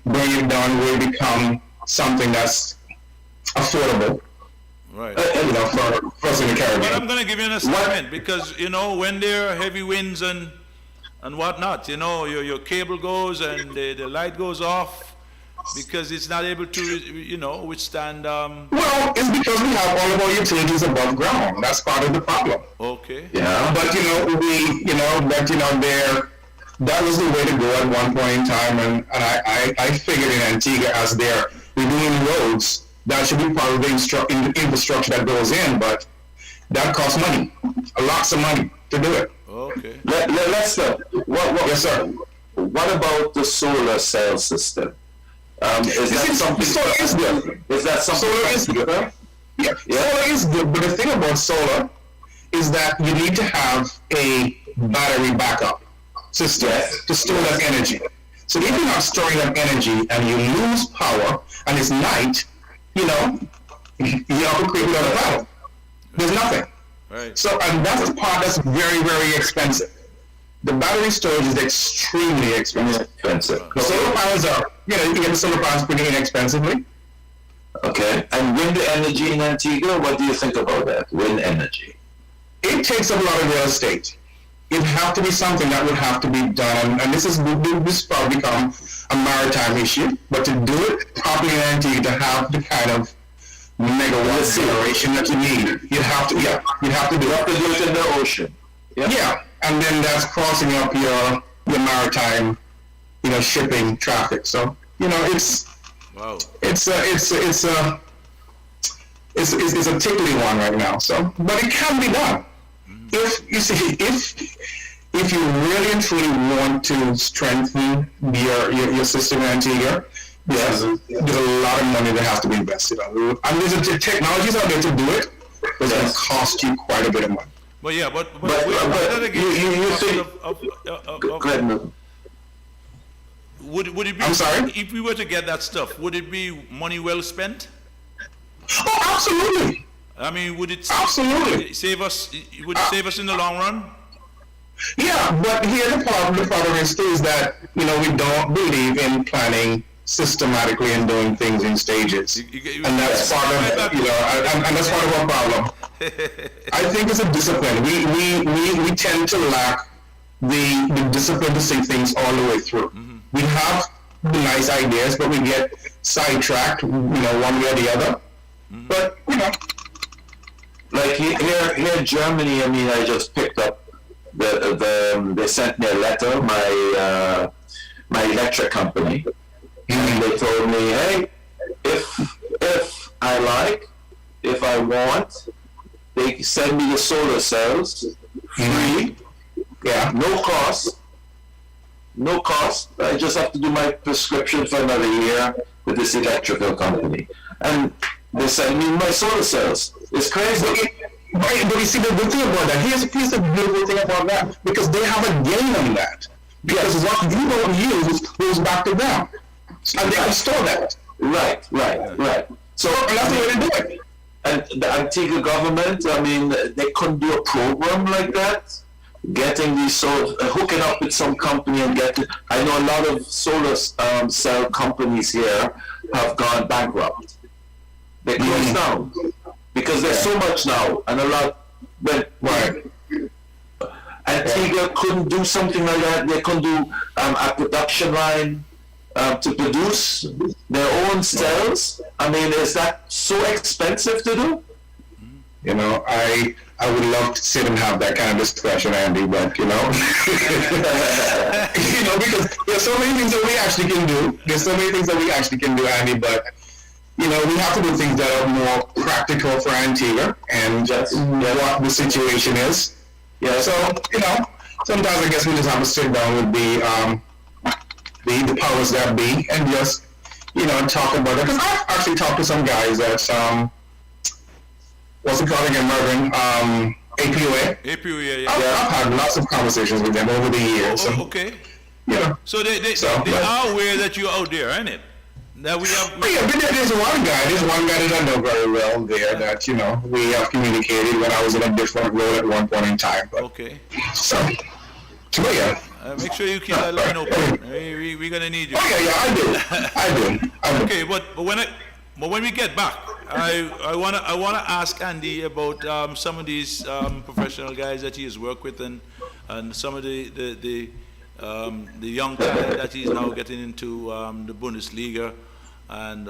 bring it down where it become something that's affordable, Right. for us in the But Caribbean. I'm gonna give you an assignment because when there are heavy winds and whatnot, your cable goes and the light goes off because it's not able to withstand. Well, it's because we have all of our utilities above ground. That's part of the problem. Okay. Yeah. But that was the way to go at one point in time, and I figured in Antigua, as they're redoing roads, that should be part of the infrastructure that goes in, but that costs money, lots of money to do it. Okay. Lester, Yes, sir. what about the solar cell system? Is that something? Solar is good. Is that something? Solar is good. Yeah, solar is good, but the thing about solar is that you need to have a battery backup system to store that energy. So if you're not storing that energy and you lose power and it's night, you have to create another power. There's nothing. Right. So, and that's the part that's very, very expensive. The battery storage is extremely expensive. The solar panels you can get the solar panels pretty inexpensively. Okay. And wind energy in Antigua, what do you think about that? Wind energy. It takes up a lot of real estate. It have to be something that would have to be done, and this probably become a maritime issue. But to do it properly in Antigua, to have the kind of megawatt generation that you need, you'd have to do it. You have to do it in the ocean. Yeah, and then that's crossing up your maritime, shipping traffic. So it's Wow. it's a tickly one right now. So, but it can be done. If you really and truly want to strengthen your system in Antigua, there's a lot of money that has to be invested. And there's the technologies out there to do it, but it's going to cost you quite a bit of money. But yeah, but you think? Go ahead, Milton. Would it be? I'm sorry? If we were to get that stuff, would it be money well spent? Oh, absolutely. I mean, would it Absolutely. save us? Would it save us in the long run? Yeah, but here the problem is that we don't believe in planning systematically and doing things in stages, and that's part of and that's part of our problem. I think it's a discipline. We tend to lack the discipline to see things all the way through. Mm-hmm. We have the nice ideas, but we get sidetracked, one way or the other. Mm-hmm. But like here in Germany, I mean, I just picked up they sent me a letter, my electric company, and they told me, hey, if I want, they send me the solar cells free, no cost. I just have to do my prescription for another year with this electrical company, and they send me my solar cells. It's crazy. But you see, the good thing about that, here's the beautiful thing about that, because they have a gain on that. Because what you don't use goes back to them. And they can store that. Right. So And that's the way to do it. And the Antigua government, I mean, they couldn't do a program like that getting these hooking up with some company and I know a lot of solar cell companies here have gone bankrupt. They closed down because there's so much now, and a lot. But Antigua couldn't do something like that. They couldn't do a production line to produce their own cells. I mean, is that so expensive to do? You know, I would love to sit and have that kind of discussion, Andy, but you know, because there's so many things that we actually can do. There's so many things that we actually can do, Andy, but you know, we have to do things that are more practical for Antigua and what the situation is. Yeah. So, you know, sometimes I guess we just have to sit down with the powers that be and just, you know, talk about it. Because I've actually talked to some guys at what's it called again, Mervyn? APOA. APOA, yeah. I've had lots of conversations with them over the years. Okay. Yeah. So they are aware that you're out there, ain't it? That we have. But there's one guy that I know very well there that, you know, we have communicated when I was in a different role at one point in time. But, okay. So yeah. Make sure you keep that line open. We're gonna need you. Oh yeah, I do. Okay, but when we get back, I wanna ask Andy about some of these professional guys that he has worked with and some of the young talent that he's now getting into the Bundesliga and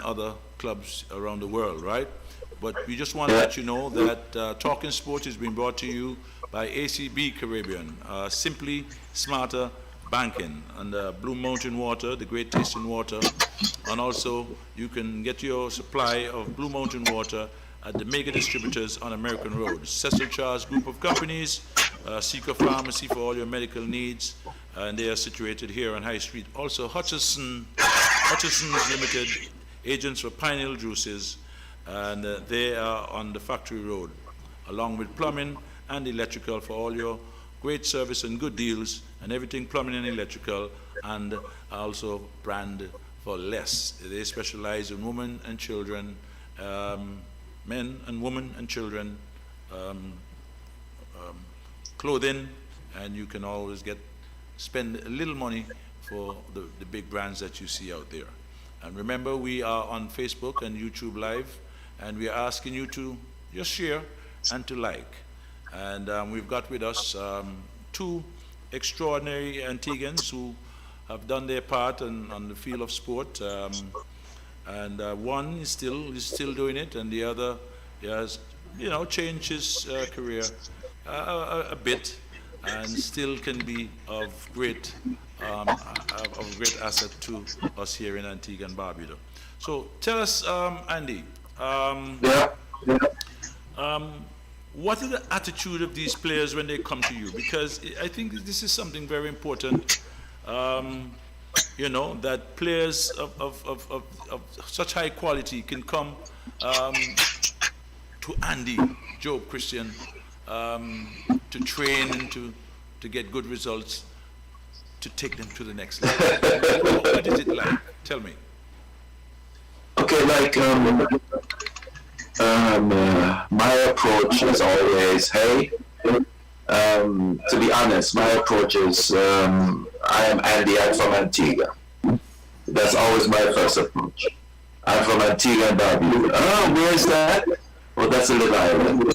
other clubs around the world, right? But we just want to let you know that Talking Sports is being brought to you by ACB Caribbean, Simply Smarter Banking, and Blue Mountain Water, the great tasting water. And also, you can get your supply of Blue Mountain Water at the mega distributors on American Road. Cecil Charles Group of Companies, Seeker Pharmacy for all your medical needs, and they are situated here on High Street. Also, Hutchison's Limited, agents for Pineal Juices, and they are on the Factory Road, along with plumbing and electrical for all your great service and good deals, and everything plumbing and electrical, and also brand for less. They specialize in women and children, men and women and children, clothing, and you can always spend a little money for the big brands that you see out there. And remember, we are on Facebook and YouTube Live, and we are asking you to just share and to like. And we've got with us two extraordinary Antiguans who have done their part on the field of sport, and one is still doing it, and the other has, you know, changed his career a bit, and still can be of great asset to us here in Antigua and Barbuda. So tell us, Andy, what is the attitude of these players when they come to you? Because I think this is something very important. You know, that players of such high quality can come to Andy, Job, Christian, to train and to get good results, to take them to the next level. What is it like? Tell me. Okay, like my approach is always, hey, to be honest, my approach is, I am Andy, I'm from Antigua. That's always my first approach. I'm from Antigua and Barbuda. Oh, where's that? Well, that's a little island.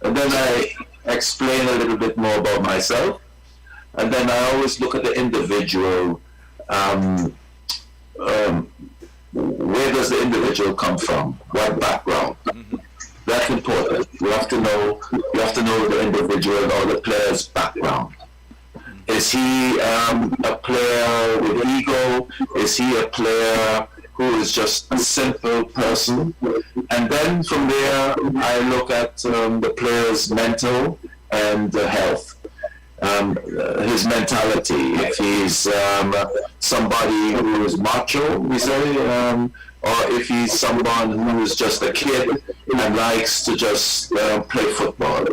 And then I explain a little bit more about myself. And then I always look at the individual. Where does the individual come from? What background? Mm-hmm. That's important. You have to know the individual or the player's background. Is he a player with ego? Is he a player who is just a simple person? And then from there, I look at the player's mental and health. His mentality, if he's somebody who is macho, we say, or if he's someone who is just a kid and likes to just play football.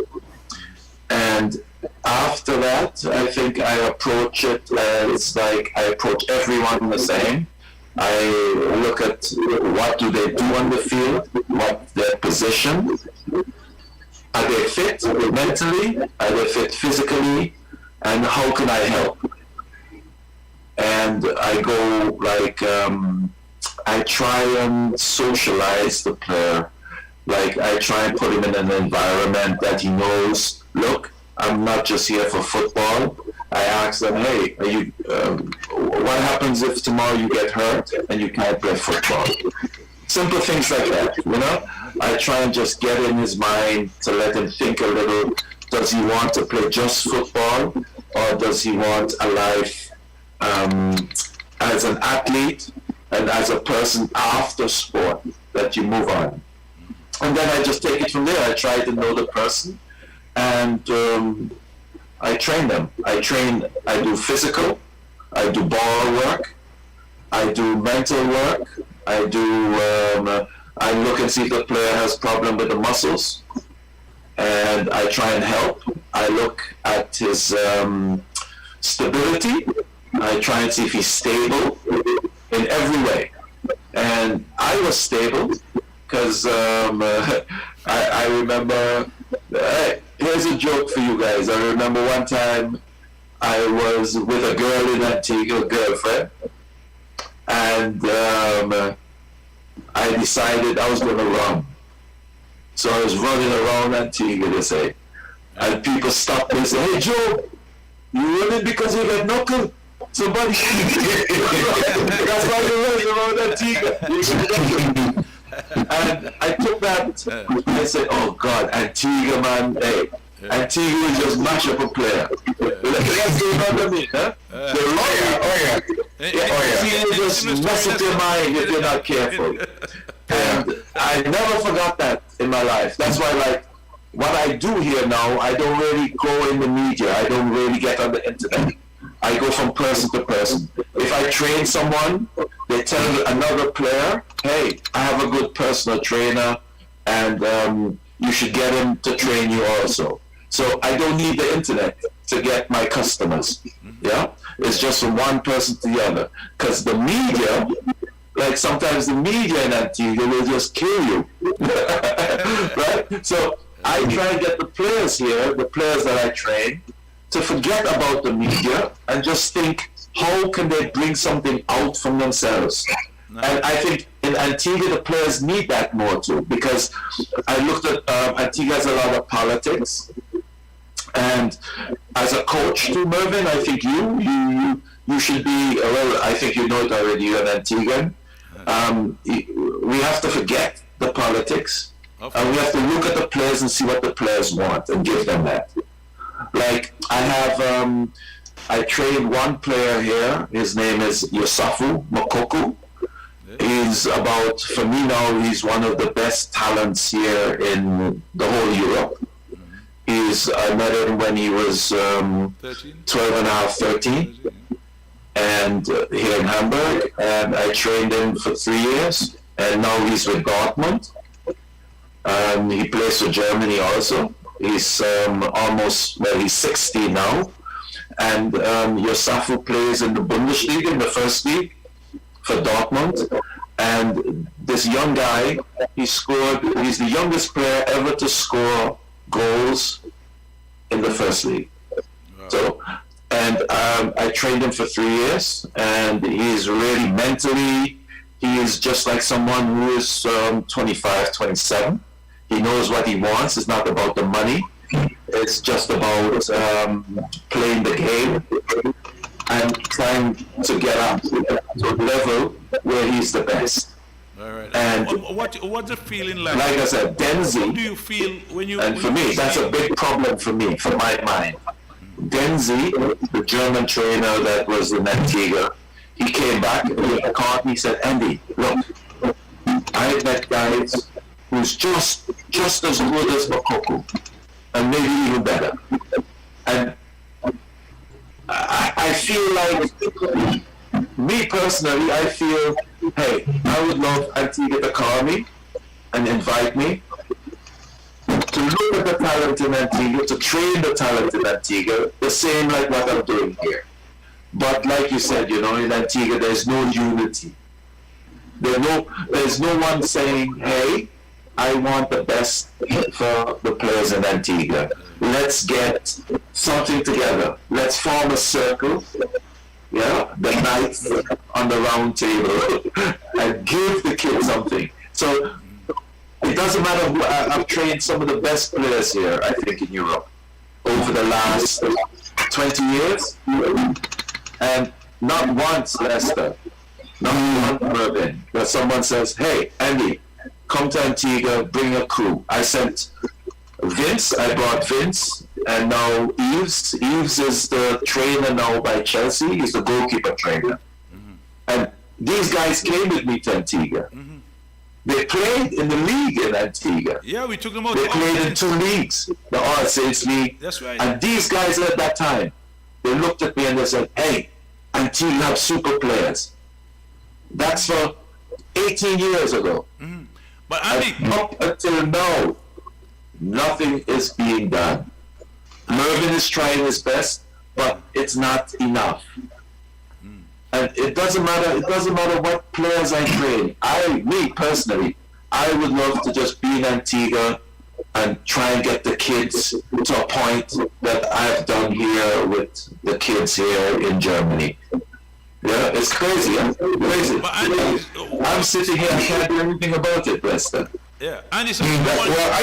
And after that, I think I approach it as like I approach everyone the same. I look at what do they do on the field, what their position, Are they fit mentally? Are they fit physically? And how can I help? And I go like, I try and socialize the player. Like I try and put him in an environment that he knows, look, I'm not just here for football. I ask them, hey, are you, what happens if tomorrow you get hurt and you can't play football? Simple things like that, you know? I try and just get in his mind to let him think a little. Does he want to play just football, or does he want a life as an athlete and as a person after sport that you move on? And then I just take it from there. I try to know the person, and I train them. I do physical, I do ball work, I do mental work, I look and see if the player has problem with the muscles, and I try and help. I look at his stability. I try and see if he's stable in every way. And I was stable because I remember, here's a joke for you guys. I remember one time I was with a girl in Antigua, girlfriend, and I decided I was going to run. So I was running around Antigua, they say. And people stopped me and say, hey Joe, you running because you got knuckle? Somebody that's why you're running around Antigua. And I took that, I said, oh God, Antigua, man, hey, Antigua is just mash up a player. Let's go under me, huh? Antigua just mess up your mind if you're not careful. And I never forgot that in my life. That's why, like, what I do here now, I don't really go in the media. I don't really get on the internet. I go from person to person. If I train someone, they tell another player, hey, I have a good personal trainer, and you should get him to train you also. So I don't need the internet to get my customers. Yeah, it's just from one person to the other. Because the media, like sometimes the media in Antigua will just kill you, right? So I try and get the players here, the players that I train, to forget about the media and just think, how can they bring something out from themselves? Nice. And I think in Antigua, the players need that more too, because I looked at Antigua has a lot of politics. And as a coach too, Mervyn, I think you should be, well, I think you know it already, you're an Antiguan. We have to forget the politics, and we have to look at the players and see what the players want and give them that. Like I trained one player here. His name is Yosafu Mokoku. He's about, for me now, he's one of the best talents here in the whole Europe. I met him when he was 12 and a half, 13, and here in Hamburg, and I trained him for 3 years, and now he's with Dortmund. He plays for Germany also. He's he's 60 now, and Yosafu plays in the Bundesliga, in the first league for Dortmund. And this young guy, he's the youngest player ever to score goals in the first league. Wow. So, and I trained him for 3 years, and he's really mentally, he is just like someone who is 25, 27. He knows what he wants. It's not about the money. It's just about playing the game and trying to get up to a level where he's the best. All right. And what's the feeling like? Like I said, Denzi. What do you feel when you? And for me, that's a big problem for me, for my mind. Denzi, the German trainer that was in Antigua, he came back and he called me. He said, "Andy, look, I met guys who's just as good as Mokoku, and maybe even better." And I feel like, me personally, I feel, hey, I would love Antigua to call me and invite me to look at the talent in Antigua, to train the talent in Antigua, the same like what I'm doing here. But like you said, in Antigua, there's no unity. There's no one saying, hey, I want the best for the players in Antigua. Let's get something together. Let's form a circle. Yeah, the knights on the round table and give the kids something. So it doesn't matter who, I've trained some of the best players here, I think, in Europe over the last 20 years. And not once, Lester, not one Mervyn, where someone says, hey, Andy, come to Antigua, bring a crew. I sent Vince, I brought Vince, and now Eves. Eves is the trainer now by Chelsea. He's the goalkeeper trainer. And these guys came with me to Antigua. They played in the league in Antigua. Yeah, we took them out. They played in 2 leagues, the All Saints League. That's right. And these guys at that time, they looked at me and they said, hey, Antigua have super players. That's for 18 years ago. But Andy, And up until now, nothing is being done. Mervyn is trying his best, but it's not enough. And it doesn't matter what players I train. Me personally, I would love to just be in Antigua and try and get the kids to a point that I've done here with the kids here in Germany. Yeah, it's crazy. I'm crazy. but Andy, I'm sitting here, I can't do anything about it, Lester. yeah, Andy, Well, I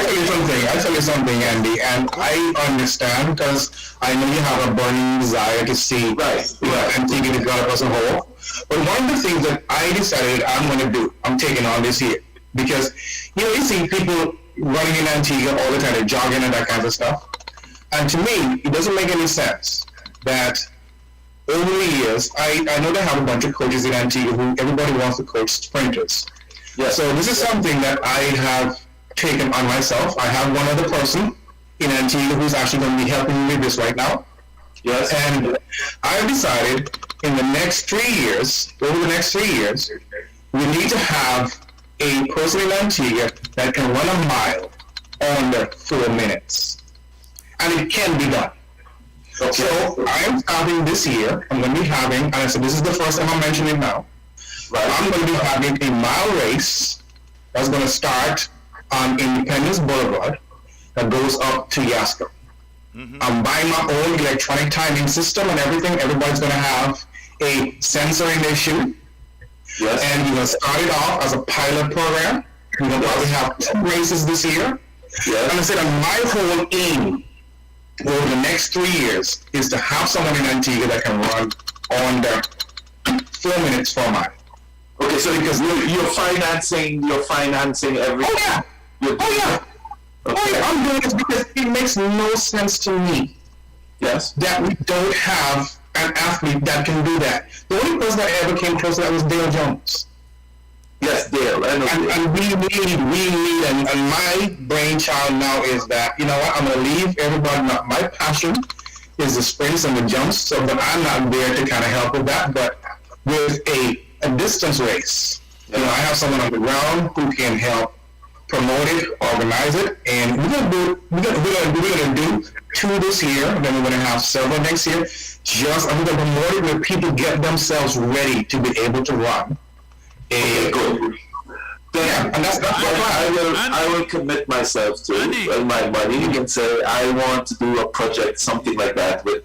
tell you something, Andy, and I understand because I know you have a burning desire to see Antigua develop as a whole. But one of the things that I decided I'm going to do, I'm taking on this year, because you see people running in Antigua all the time, they're jogging and that kind of stuff. And to me, it doesn't make any sense that over the years, I know they have a bunch of coaches in Antigua who everybody wants to coach sprinters. Yes. So this is something that I have taken on myself. I have one other person in Antigua who's actually going to be helping me with this right now. Yes. And I've decided in the next 3 years, over the next 3 years, we need to have a person in Antigua that can run a mile under 4 minutes. And it can be done. Okay. So I'm starting this year, I'm going to be having, and I said this is the first time I'm mentioning it now, I'm going to be having a mile race that's going to start on Independence Boulevard that goes up to Yasko. I'm buying my own electronic timing system and everything. Everybody's going to have a sensor in their shoe. Yes. And we're going to start it off as a pilot program. We're going to probably have 2 races this year. Yes. And I said, my whole aim over the next 3 years is to have someone in Antigua that can run under 4 minutes for a mile. Okay, so because you're financing everything. Oh yeah. Okay. Oh yeah. I'm doing this because it makes no sense to me Yes. that we don't have an athlete that can do that. The only person that ever came close to that was Dale Jones. Yes, Dale. I know Dale. And we need, and my brainchild now is that, you know what, I'm going to leave everybody, my passion is the sprints and the jumps, so that I'm not there to kind of help with that, but with a distance race, you know, I have someone on the ground who can help promote it, organize it, and we're going to do 2 this year, and then we're going to have several next year, I'm going to promote it where people get themselves ready to be able to run. Okay, good. Then, And that's I will commit myself to my money and say I want to do a project, something like that with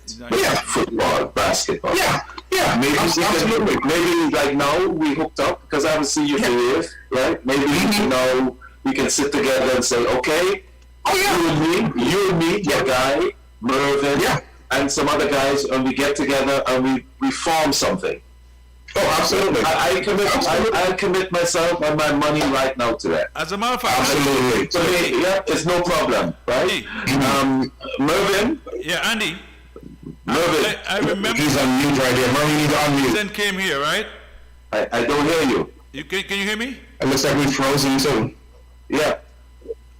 football, basketball. Yeah, Maybe absolutely. Maybe like now we hooked up because I haven't seen you for years, right? Maybe now we can sit together and say, okay, you and me, your guy, Mervyn, and some other guys, and we get together and we form something. Oh, absolutely. I commit myself and my money right now to that. as a matter of fact, Absolutely. So it's no problem, right? Mervyn. yeah, Andy, Mervyn. I remember He's on mute right here. Mervyn, he's on mute. then came here, right? I don't hear you. Can you hear me? It looks like we're frozen too. Yeah,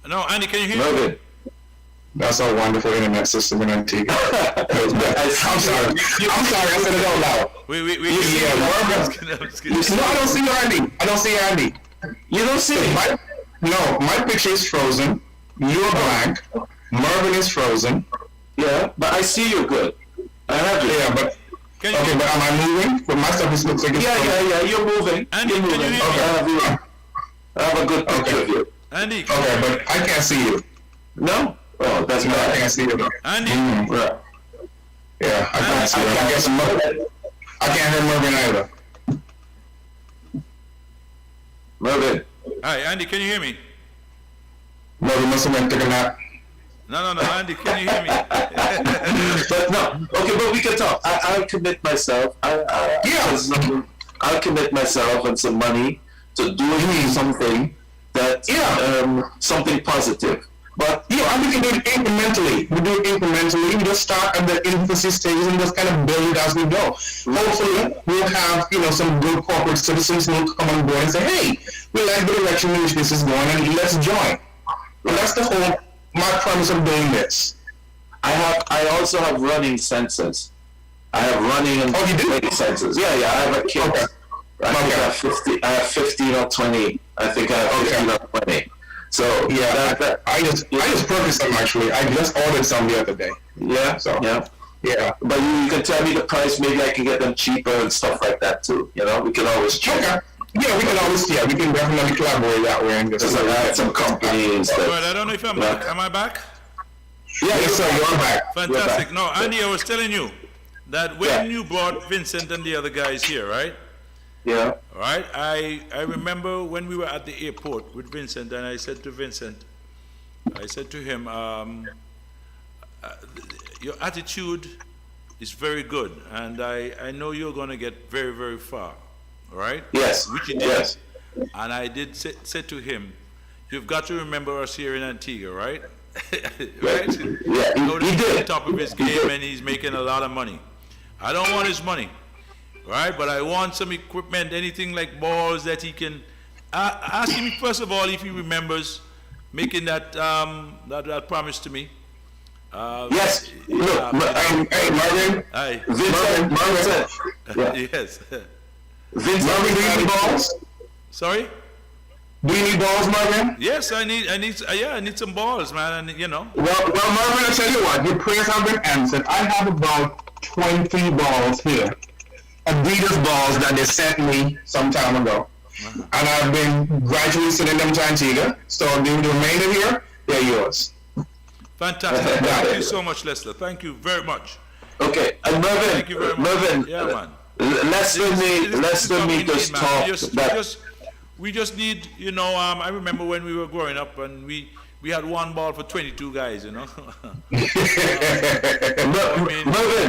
No, Andy, can you hear me? Mervyn. That's our wonderful internet system in Antigua. I'm sorry. I said it out loud. We Yeah, I'm just kidding. No, I don't see Andy. You don't see me. My picture is frozen. You're blank. Mervyn is frozen. Yeah, but I see you good. I have you. Yeah, but Can you, okay, but am I moving? But my stuff looks like it's frozen. Yeah, you're moving. Andy, You're can you moving. hear me? I have a good picture of you. Andy. Okay, but I can't see you. No? Oh, that's No, I bad. can't see you. Andy. Right. Yeah, I can't see you. I guess I can't hear Mervin either. Mervin. Hi, Andy. Can you hear me? Mervin must have been taking that. No, Andy. Can you hear me? But no, okay, but we can talk. I'll commit myself. I'll commit myself and some money to doing something that, something positive. But And we can do it incrementally. We do it incrementally. We just start at the infancy stages and just kind of build it as we go. Hopefully, we'll have some good corporate citizens who will come on board and say, "Hey, we like the direction in which this is going, and let's join." And that's my premise of doing this. I also have running sensors. I have running and playing sensors. Yeah, I have a kit. Okay. I think I have 15 or 20. I think I have 15 or 20. So I just purchased them actually. I just ordered some the other day. Yeah. So yeah. Yeah. But you can tell me the price. Maybe I can get them cheaper and stuff like that too. We can always check. Okay. Yeah, we can always. Yeah, we can definitely collaborate that way and just. Because I had some companies that. But I don't know if I'm back. Am I back? Yeah, Yes, sir. You're back. Fantastic. No, Andy, I was telling you that when you brought Vincent and the other guys here, right? Yeah. All right. I remember when we were at the airport with Vincent, and I said to him, your attitude is very good, and I know you're going to get very, very far. All right? Yes. Which you did. Yes. And I did say to him, you've got to remember us here in Antigua, right? Right? Yeah, he did. On top of his game, and he's making a lot of money. I don't want his money, right? But I want some equipment, anything like balls that he can. Ask him first of all if he remembers making that that promise to me. Yes. Look, Hey, Marvin. Hi. Vincent. Yeah. Yes. Vincent, Marvin, do you need balls? Sorry. Do you need balls, Marvin? Yes, I need some balls, man, and Well, Marvin, I tell you what, your prayers have been answered. I have about 20 balls here, Adidas balls that they sent me some time ago, and I've been gradually sending them to Antigua. So the remainder here, they're yours. Fantastic. Thank you so much, Lester. Thank you very much. Okay, and Mervin. Thank you very much. Mervin. Yeah, man. Lester me just talk. We just need, I remember when we were growing up and we had one ball for 22 guys, Mervin,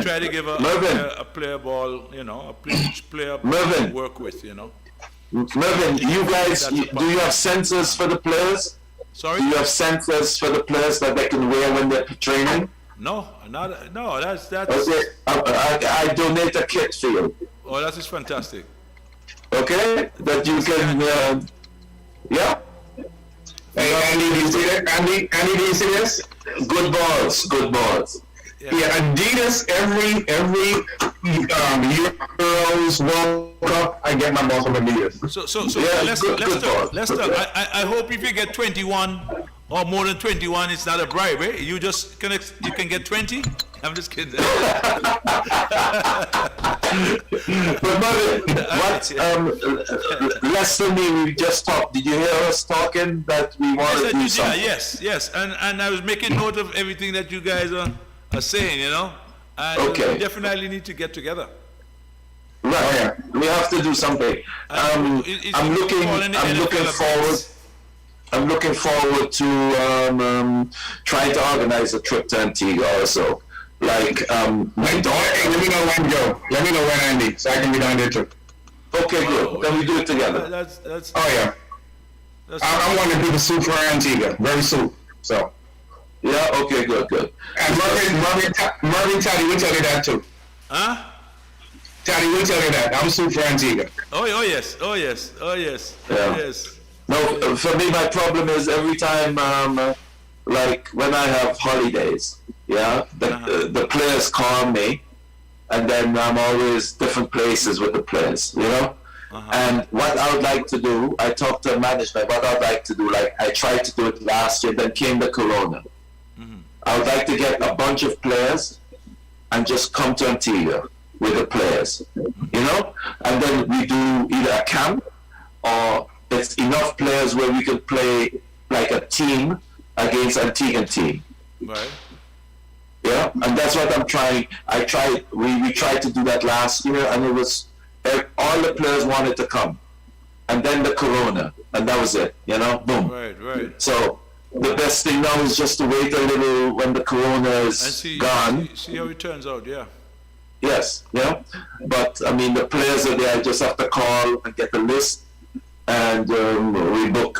try to give a player ball, each player Mervin. to work with, Mervin, you guys, do you have sensors for the players? Sorry? Do you have sensors for the players that they can wear when they're training? No, that's. Okay, I donate a kit for you. Oh, that is fantastic. Okay, that you can, yeah. Hey, Andy, do you see that? Andy, do you see this? Good balls. Yeah, Adidas every Euros World Cup, I get my balls from Adidas. So Yeah, Lester, good ball. I hope if you get 21 or more than 21, it's not a bribe, eh? You can get 20. I'm just kidding. But Lester, we just talked. Did you hear us talking that we want to do something? Yes. And I was making note of everything that you guys are saying, And Okay. we definitely need to get together. Right. We have to do something. I'm looking forward to trying to organize a trip to Antigua also. Like, Let me know when, Joe. Let me know when, Andy, so I can be down there too. Okay, good. Then we do it together. That's. Oh yeah. I want to do the soup for Antigua, very soon. So. Yeah. Okay. Good. And Marvin, Taddy will tell you that too. Huh? Taddy will tell you that. I'm soup for Antigua. Oh yes. Yeah. Yes. No, for me, my problem is every time, like when I have holidays, the players call me, and then I'm always different places with the players, And what I would like to do, I talked to management, what I'd like to do, like I tried to do it last year, then came the Corona. I would like to get a bunch of players and just come to Antigua with the players, And then we do either a camp or it's enough players where we could play like a team against Antigua team. Right. Yeah, and that's what I'm trying. We tried to do that last year, and it was all the players wanted to come, and then the corona, and that was it. Boom. Right. So the best thing now is just to wait a little when the corona is gone. See how it turns out. Yeah. Yes, yeah. But I mean, the players are there. I just have to call and get the list, and we book.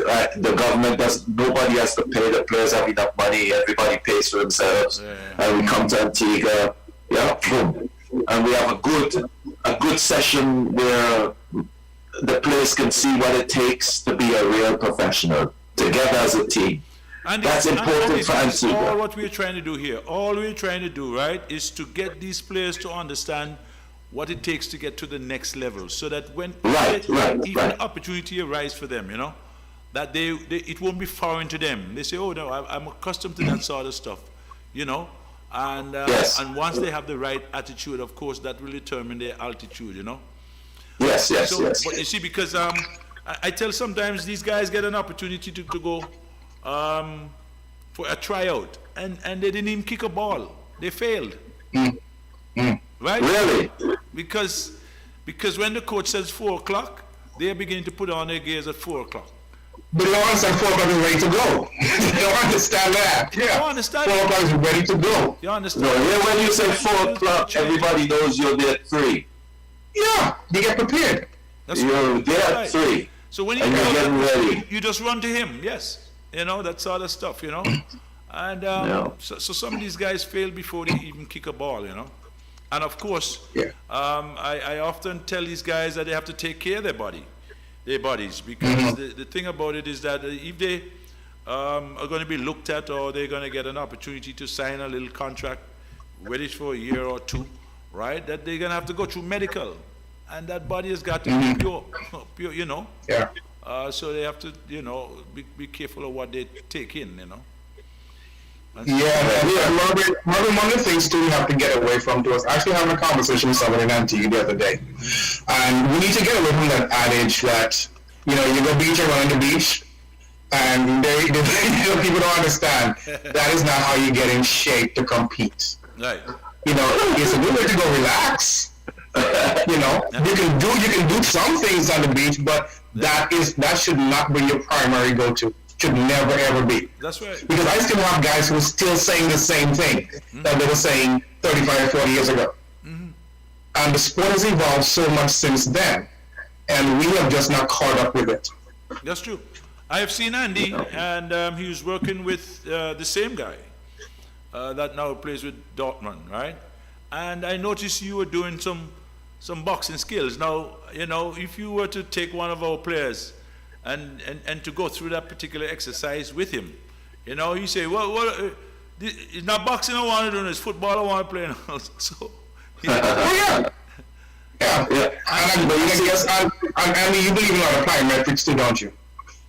The government does. Nobody has to pay. The players have enough money. Everybody pays for themselves, and we come to Antigua. Yeah, boom, and we have a good session where the players can see what it takes to be a real professional together as a team. And that's important for Antigua. All what we're trying to do here, all we're trying to do, right, is to get these players to understand what it takes to get to the next level, so that when even opportunity arises for them, that it won't be foreign to them. They say, oh no, I'm accustomed to that sort of stuff, and and once they have the right attitude, of course, that will determine their altitude, Yes. But you see, because I tell sometimes these guys get an opportunity to go for a tryout, and they didn't even kick a ball. They failed. Right? Really? Because when the coach says 4 o'clock, they are beginning to put on their gears at 4 o'clock. But they don't understand 4 o'clock is ready to go. They don't understand that. Yeah. You understand? 4 o'clock is ready to go. You understand? No, when you say 4 o'clock, everybody knows you're there at 3. Yeah, they get prepared. You're there at 3. So when you're getting ready, you just run to him. Yes. That sort of stuff, And so some of these guys fail before they even kick a ball, And of course, I often tell these guys that they have to take care of their bodies, because the thing about it is that if they are going to be looked at, or they're going to get an opportunity to sign a little contract, whether it's for a year or 2, right, that they're going to have to go through medical, and that body has got to be pure, Yeah. So they have to, be careful of what they take in, Marvin, one of the things too we have to get away from, was actually having a conversation with someone in Antigua the other day. And we need to get away from that adage that, you go beach and run on the beach, and people don't understand that is not how you get in shape to compete. Right. It's a good way to go relax. You can do some things on the beach, but that should not be your primary go-to. Should never ever be. That's right. Because I still have guys who are still saying the same thing that they were saying 35 or 40 years ago. And the sport has evolved so much since then, and we have just not caught up with it. That's true. I have seen Andy, and he was working with the same guy that now plays with Dortmund, right? And I noticed you were doing some boxing skills. Now, if you were to take one of our players and to go through that particular exercise with him, you say, well, it's not boxing I want to do, it's football I want to play now. So, yeah. And Andy, you believe in a lot of plyometrics too, don't you?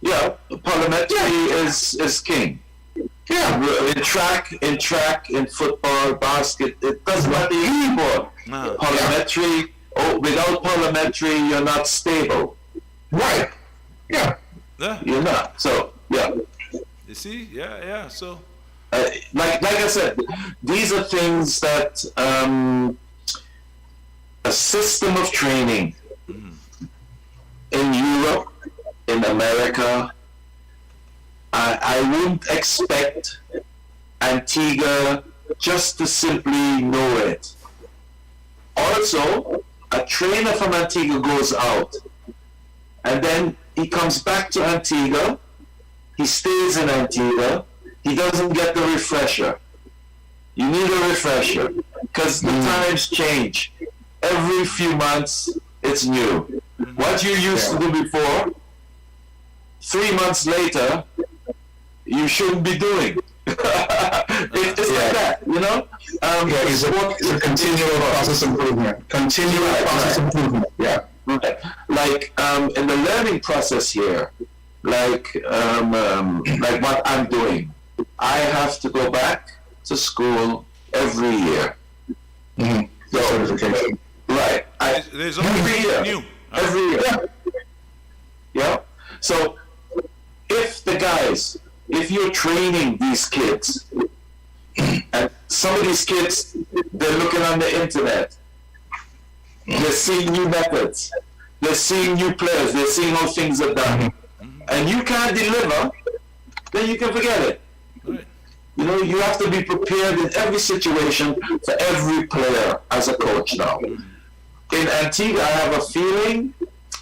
Yeah, polymetry is king. Yeah, in track, in football, basket, it doesn't matter anymore. Polymetry, without polymetry, you're not stable. Right. Yeah. You're not. So, yeah. You see? Yeah. So, like I said, these are things that a system of training in Europe, in America. I wouldn't expect Antigua just to simply know it. Also, a trainer from Antigua goes out, and then he comes back to Antigua, he stays in Antigua, he doesn't get the refresher. You need a refresher, because the times change. Every few months, it's new. What you used to do before, 3 months later, you shouldn't be doing. It's like that, It's a continual process improvement. Yeah. Right. Like in the learning process here, like what I'm doing, I have to go back to school every year. Certification. Right. There's always new. Every year. Yeah. So if the guys if you're training these kids, and some of these kids, they're looking on the internet, they're seeing new methods, they're seeing new players, they're seeing how things are done, and you can't deliver, then you can forget it. You know, you have to be prepared in every situation for every player as a coach now. In Antigua, I have a feeling,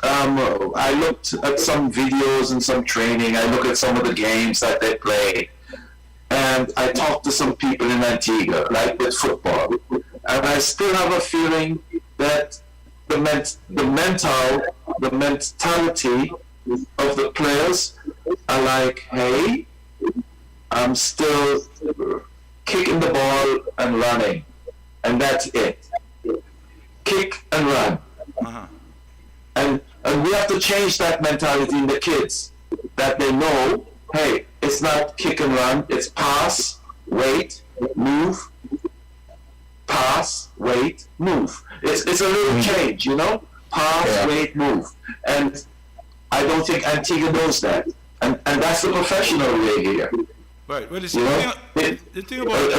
I looked at some videos and some training, I look at some of the games that they play, and I talked to some people in Antigua, like with football, and I still have a feeling that the mentality of the players are like, hey, I'm still kicking the ball and running, and that's it. Kick and run. And we have to change that mentality in the kids, that they know, hey, it's not kick and run, it's pass, wait, move, pass, wait, move. It's a little change, you know? Pass, wait, move. And I don't think Antigua knows that. And that's the professional way here. Right. Well, the thing about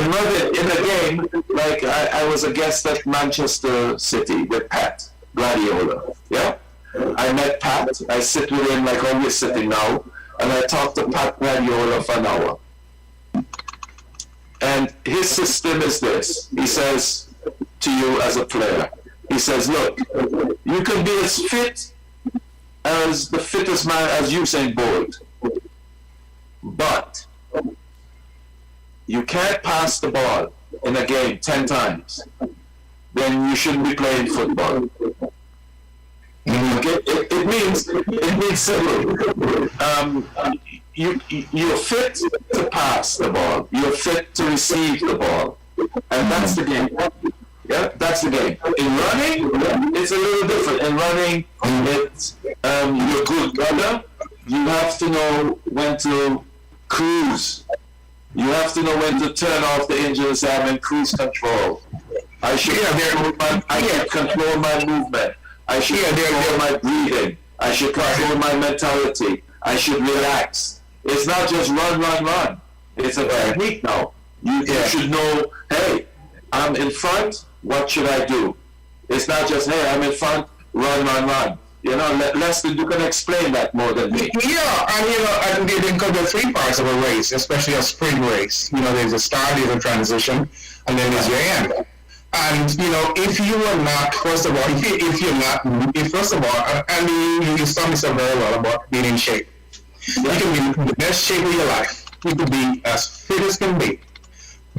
in a game, like I was a guest at Manchester City with Pat Guardiola. Yeah, I met Pat. I sit with him like how we're sitting now, and I talked to Pat Guardiola for an hour. And his system is this. He says to you as a player, he says, look, you can be as fit as the fittest man as Usain Bolt, but you can't pass the ball in a game 10 times, then you shouldn't be playing football. Okay? It means simple. You're fit to pass the ball. You're fit to receive the ball. And that's the game. Yeah, that's the game. In running, it's a little different. In running, it's you're good runner. You have to know when to cruise. You have to know when to turn off the engine and say, I'm in cruise control. I can control my movement. I should control my breathing. I should control my mentality. I should relax. It's not just run. It's a technique now. You should know, hey, I'm in front, what should I do? It's not just, hey, I'm in front, run. You know, Lester, you can explain that more than me. Yeah, and I think there are 3 parts of a race, especially a sprint race. You know, there's a start, there's a transition, and then there's your end. And if you are not, first of all, and you saw me so very well about being in shape. You can be in the best shape of your life. You can be as fit as can be.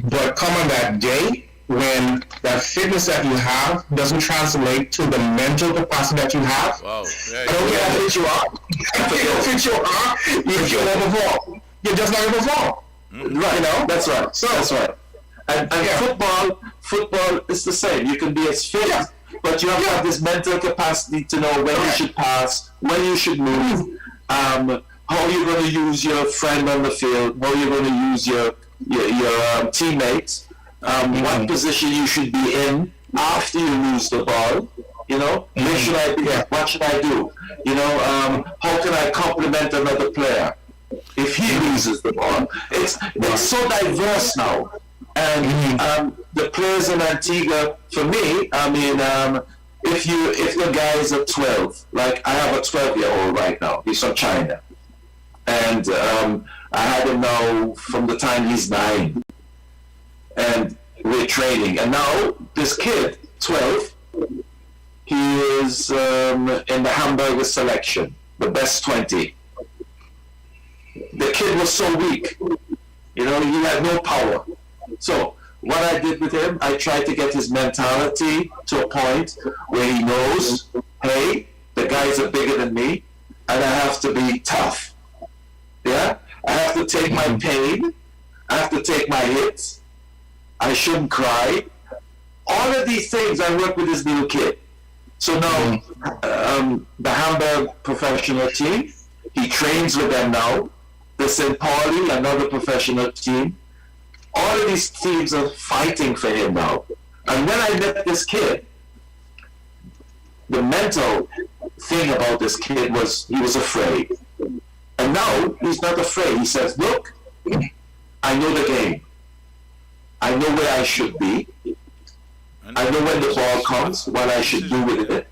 But come on that day when that fitness that you have doesn't translate to the mental capacity that you have. Wow. I don't care how fit you are. If you overperform, you're just not going to perform. Right. That's right. That's right. And football is the same. You can be as fit, but you have to have this mental capacity to know when you should pass, when you should move, how you're going to use your friend on the field, how you're going to use your teammates, what position you should be in after you lose the ball. Where should I be? What should I do? How can I compliment another player if he loses the ball? It's so diverse now. And the players in Antigua, for me, if the guy is a 12, like I have a 12-year-old right now, he's from China, and I had him now from the time he's 9, and we're training, and now this kid, 12, he is in the Hamburger selection, the best 20. The kid was so weak, he had no power. So what I did with him, I tried to get his mentality to a point where he knows, hey, the guys are bigger than me, and I have to be tough. Yeah? I have to take my pain. I have to take my hits. I shouldn't cry. All of these things I work with this little kid. So now, the Hamburg professional team, he trains with them now. The St. Pauli, another professional team. All of these teams are fighting for him now. And when I met this kid, the mental thing about this kid was he was afraid. And now he's not afraid. He says, look, I know the game. I know where I should be. I know when the ball comes, what I should do with it.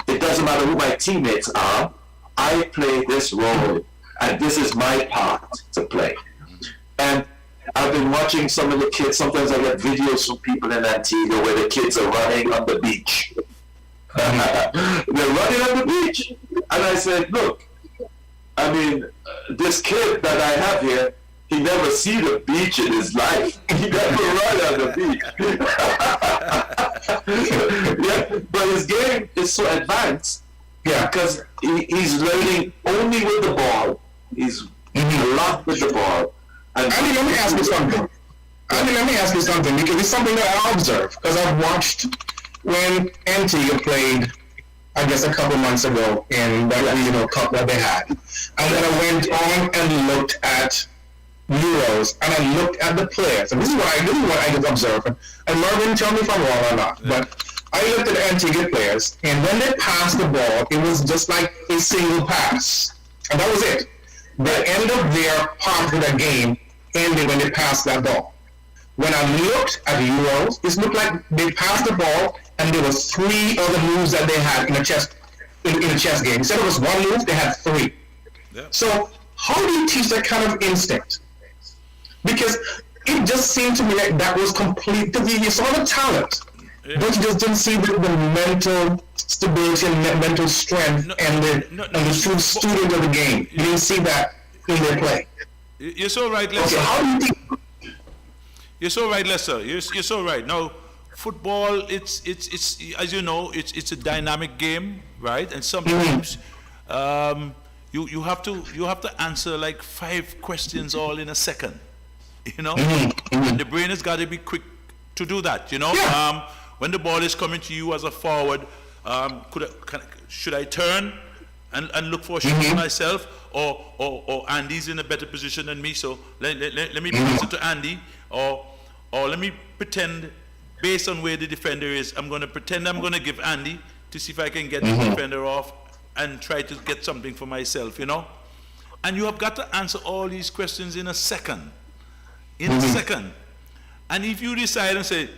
It doesn't matter who my teammates are. I play this role, and this is my part to play. And I've been watching some of the kids. Sometimes I get videos from people in Antigua where the kids are running on the beach. They're running on the beach. And I said, look, I mean, this kid that I have here, he never see the beach in his life. He never run on the beach. Yeah, but his game is so advanced because he's learning only with the ball. He's a lot with the ball. And Andy, let me ask you something. Because it's something that I observe. Because I've watched when Antigua played, I guess a couple months ago in that regional cup that they had. And then I went on and looked at Euros, and I looked at the players. And this is what I just observed. And Marvin, tell me if I'm wrong or not. But I looked at the Antigua players, and when they passed the ball, it was just like a single pass. And that was it. The end of their part of the game ended when they passed that ball. When I looked at the Euros, it looked like they passed the ball and there was 3 other moves that they had in a chess game. Instead of just one move, they had 3. Yeah. So how do you teach that kind of instinct? Because it just seemed to me like that was complete. You saw the talent, but you just didn't see the mental stability and mental strength and the true student of the game. You didn't see that in their play. You're so right, Lester. Okay, how do you think? You're so right, Lester. You're so right. Now, football, it's as you know, it's a dynamic game, right? And sometimes you have to answer like 5 questions all in a second, you know. And the brain has got to be quick to do that, you know. Yeah. When the ball is coming to you as a forward, should I turn and look for a shot for myself, or Andy's in a better position than me, so let me pass it to Andy, or let me pretend, based on where the defender is, I'm going to pretend I'm going to give Andy to see if I can get the defender off and try to get something for myself, you know. And you have got to answer all these questions in a second. In a second. And if you decide and say,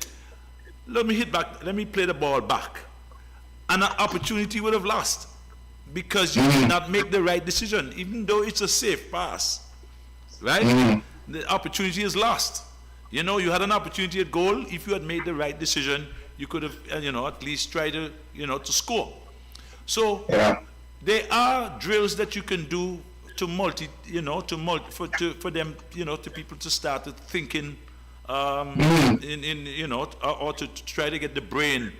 let me hit back, let me play the ball back, an opportunity would have lost because you did not make the right decision, even though it's a safe pass, right? The opportunity is lost. You know, you had an opportunity at goal. If you had made the right decision, you could have, at least tried to, to score. So there are drills that you can do to for them, to people to start thinking, or to try to get the brain,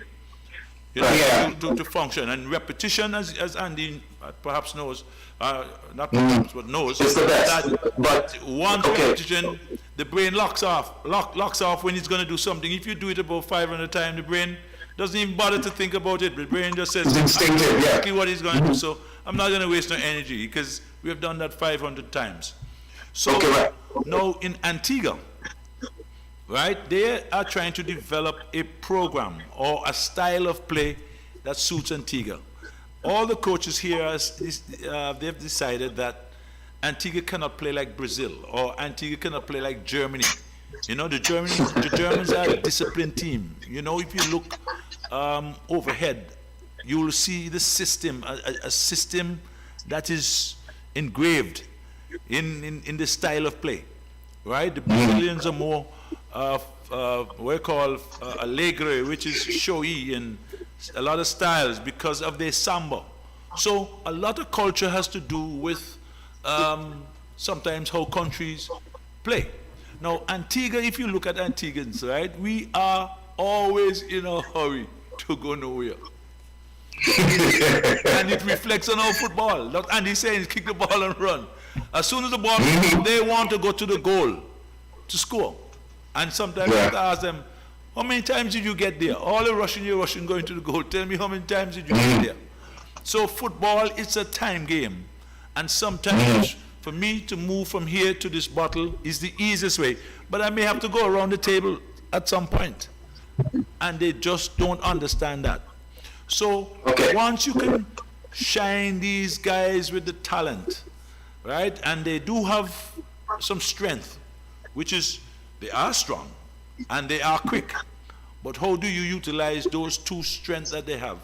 to function. And repetition, as Andy perhaps knows, not perhaps, but knows, it's the best. but once repetition, the brain locks off when it's going to do something. If you do it about 500 times, the brain doesn't even bother to think about it. The brain just says exactly what he's going to do. So I'm not going to waste no energy because we have done that 500 times. So now in Antigua, right, they are trying to develop a program or a style of play that suits Antigua. All the coaches here, they've decided that Antigua cannot play like Brazil, or Antigua cannot play like Germany. You know, the Germans are a disciplined team. You know, if you look overhead, you will see the system, a system that is engraved in the style of play, right? The Brazilians are more what we call alegre, which is showy, and a lot of styles because of their samba. So a lot of culture has to do with sometimes how countries play. Now Antigua, if you look at Antiguans, right, we are always in a hurry to go nowhere. And it reflects on our football. Like Andy's saying, kick the ball and run. As soon as the ball comes, they want to go to the goal to score. And sometimes you have to ask them, how many times did you get there? All the rushing, you're rushing, going to the goal. Tell me how many times did you get there? So football, it's a time game. And sometimes for me to move from here to this bottle is the easiest way. But I may have to go around the table at some point. And they just don't understand that. So once you can shine these guys with the talent, right? And they do have some strength, which is they are strong and they are quick. But how do you utilize those two strengths that they have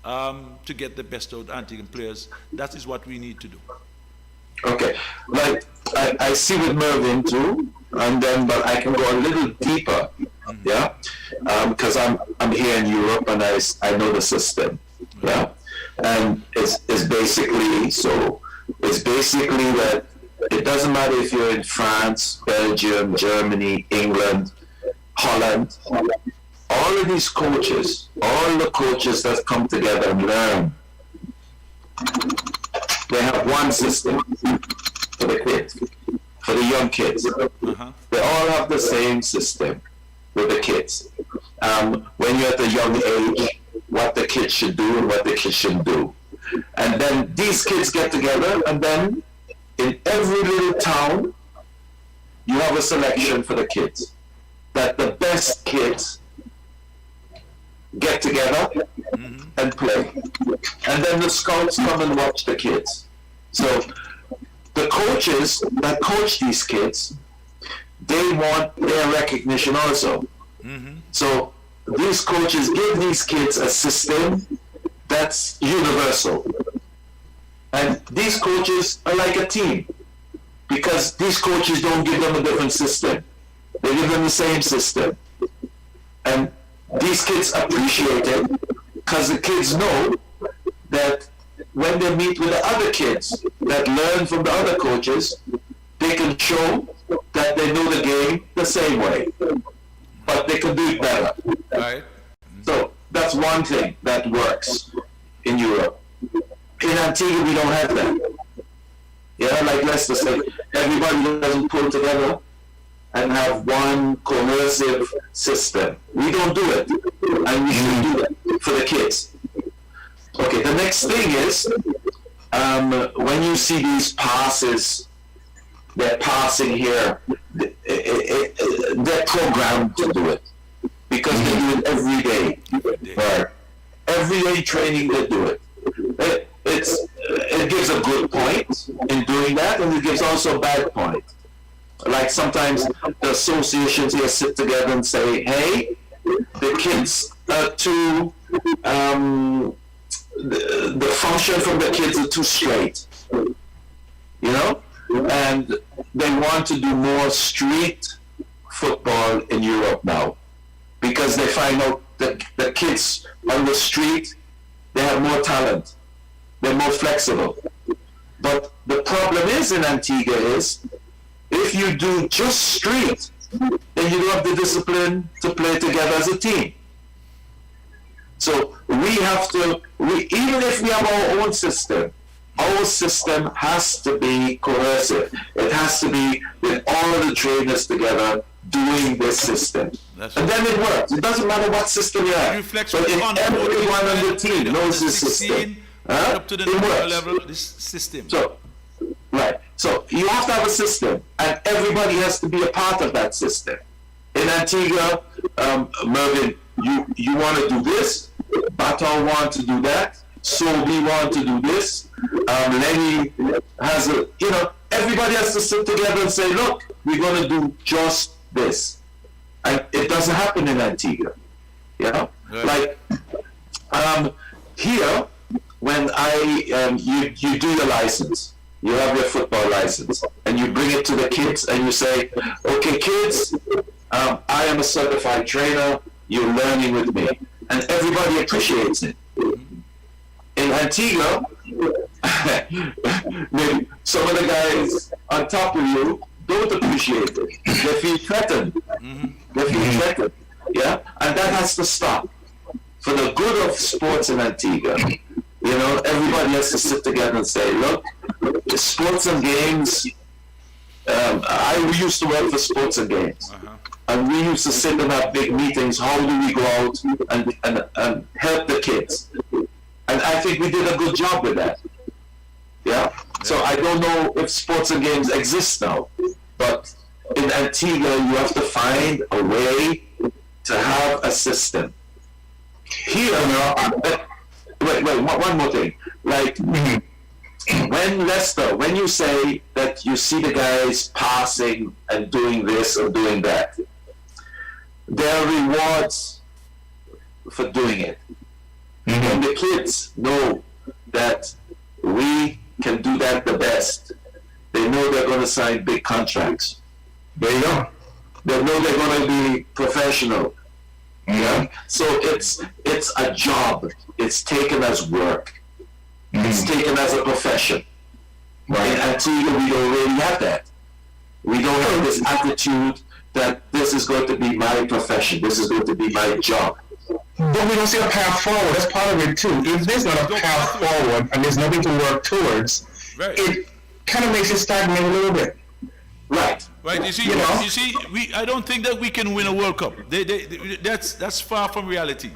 to get the best out of Antiguan players? That is what we need to do. Okay, like I see with Mervyn too, and then but I can go a little deeper, yeah, because I'm here in Europe and I know the system, yeah, and it's basically so it's basically that it doesn't matter if you're in France, Belgium, Germany, England, Holland, all of these coaches, all the coaches that come together and learn, they have one system for the kids, for the young kids. They all have the same system with the kids. When you're at a young age, what the kids should do and what the kids shouldn't do. And then these kids get together, and then in every little town, you have a selection for the kids. That the best kids get together and play. And then the scouts come and watch the kids. So the coaches that coach these kids, they want their recognition also. So these coaches give these kids a system that's universal. And these coaches are like a team, because these coaches don't give them a different system. They give them the same system. And these kids appreciate it because the kids know that when they meet with the other kids that learn from the other coaches, they can show that they know the game the same way, but they can do it better. Right. So that's one thing that works in Europe. In Antigua, we don't have that. Yeah, like Lester said, everybody doesn't pull together and have one cohesive system. We don't do it, and we should do it for the kids. Okay, the next thing is, when you see these passes, they're passing here, they're programmed to do it, because they do it every day. Right? Everyday training, they do it. It gives a good point in doing that, and it gives also a bad point. Like sometimes the associations here sit together and say, hey, the kids are too, the function from the kids are too straight, you know? And they want to do more street football in Europe now, because they find out that the kids on the street, they have more talent, they're more flexible. But the problem is in Antigua is, if you do just street, then you don't have the discipline to play together as a team. So we have to, even if we have our own system, our system has to be cohesive. It has to be with all of the trainers together doing this system. And then it works. It doesn't matter what system you have. But if everyone on the team knows this system, up to the it level, this system. So, right. So you have to have a system, and everybody has to be a part of that system. In Antigua, Mervyn, you want to do this, Baton want to do that, Sobi want to do this, Lenny has a, everybody has to sit together and say, look, we're going to do just this. And it doesn't happen in Antigua. Yeah. Like, here, when you do your license, you have your football license, and you bring it to the kids, and you say, okay, kids, I am a certified trainer, you're learning with me. And everybody appreciates it. In Antigua, maybe some of the guys on top of you don't appreciate it. They feel threatened. They feel threatened. Yeah? And that has to stop. For the good of sports in Antigua, everybody has to sit together and say, look, sports and games, I used to work for sports and games. And we used to sit and have big meetings. How do we go out and help the kids? And I think we did a good job with that. Yeah? So I don't know if sports and games exist now. But in Antigua, you have to find a way to have a system. Here, wait, one more thing. Like, when you say that you see the guys passing and doing this or doing that, there are rewards for doing it. Mm-hmm. When the kids know that we can do that the best, they know they're going to sign big contracts. There you go. They know they're going to be professional. Yeah. So it's a job. It's taken as work. It's taken as a profession. Right. In Antigua, we don't really have that. We don't have this attitude that this is going to be my profession. This is going to be my job. But we don't see a path forward. That's part of it too. If there's not a path forward and there's nothing to work towards, Right. it kind of makes it stagnate a little bit. Right. Right, you see, You know? I don't think that we can win a World Cup. That's far from reality,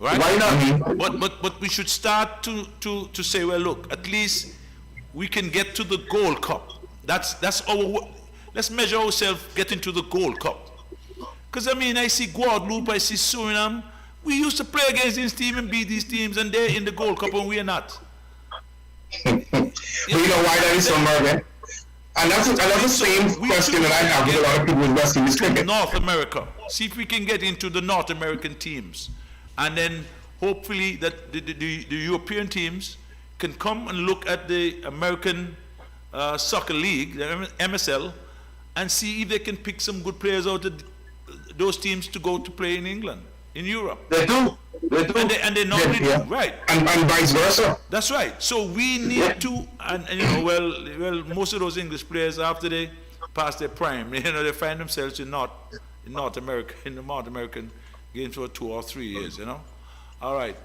right? Why not? But we should start to say, well, look, at least we can get to the Gold Cup. That's our. Let's measure ourselves getting to the Gold Cup. Because I mean, I see Guadeloupe, I see Suriname. We used to play against these teams and beat these teams, and they're in the Gold Cup, and we are not. But you know why that is so, Mervyn? And that's the same question that I have with a lot of people with West Indies cricket. North America. See if we can get into the North American teams. And then hopefully that the European teams can come and look at the American Soccer League, the MSL, and see if they can pick some good players out of those teams to go to play in England, in Europe. They do. They do. And they normally do, right. And vice versa. That's right. So we need to, and you know, well, most of those English players, after they pass their prime, you know, they find themselves in North America, in the North American games for 2 or 3 years, you know. All right.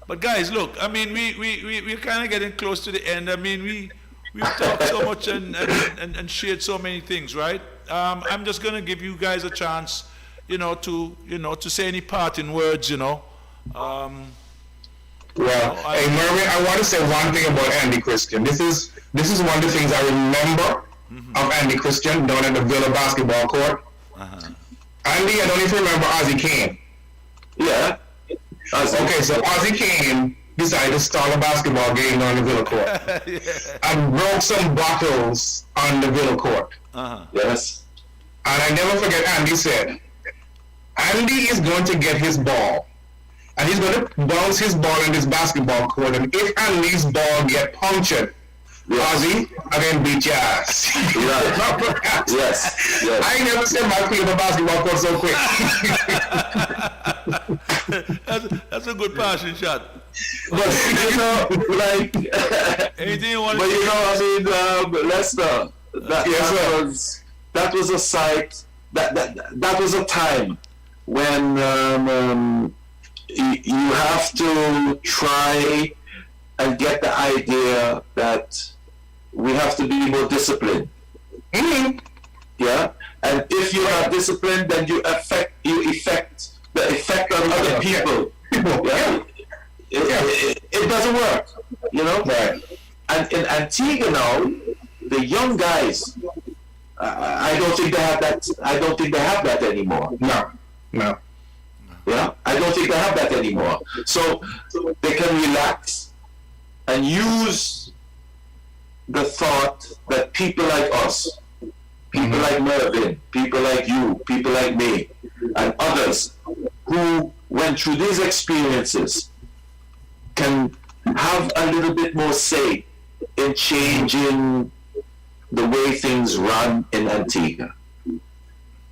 But guys, look, I mean, we're kind of getting close to the end. I mean, we've talked so much and shared so many things, right? I'm just going to give you guys a chance, to say any parting words, Well, hey Mervyn, I want to say one thing about Andy Christian. This is one of the things I remember of Andy Christian down at the Villa basketball court. Andy, I don't even remember Ozzie Kane. Yeah. Okay, so Ozzie Kane decided to start a basketball game on the Villa court and broke some bottles on the Villa court. Yes. And I never forget Andy said, Andy is going to get his ball. And he's going to bounce his ball in this basketball court. And if Andy's ball get punctured, Ozzie, I'm going to beat your ass. Yes. I ain't never seen my feet on a basketball court so quick. that's a good passing shot. But Anything you want but to Lester, that was a sight. That was a time when you have to try and get the idea that we have to be more disciplined. Yeah, and if you're not disciplined, then you affect the effect on other people. Yeah, it doesn't work. Right. And in Antigua now, the young guys, I don't think they have that. I don't think they have that anymore. No. Yeah, I don't think they have that anymore. So they can relax and use the thought that people like us, people like Mervyn, people like you, people like me, and others who went through these experiences can have a little bit more say in changing the way things run in Antigua.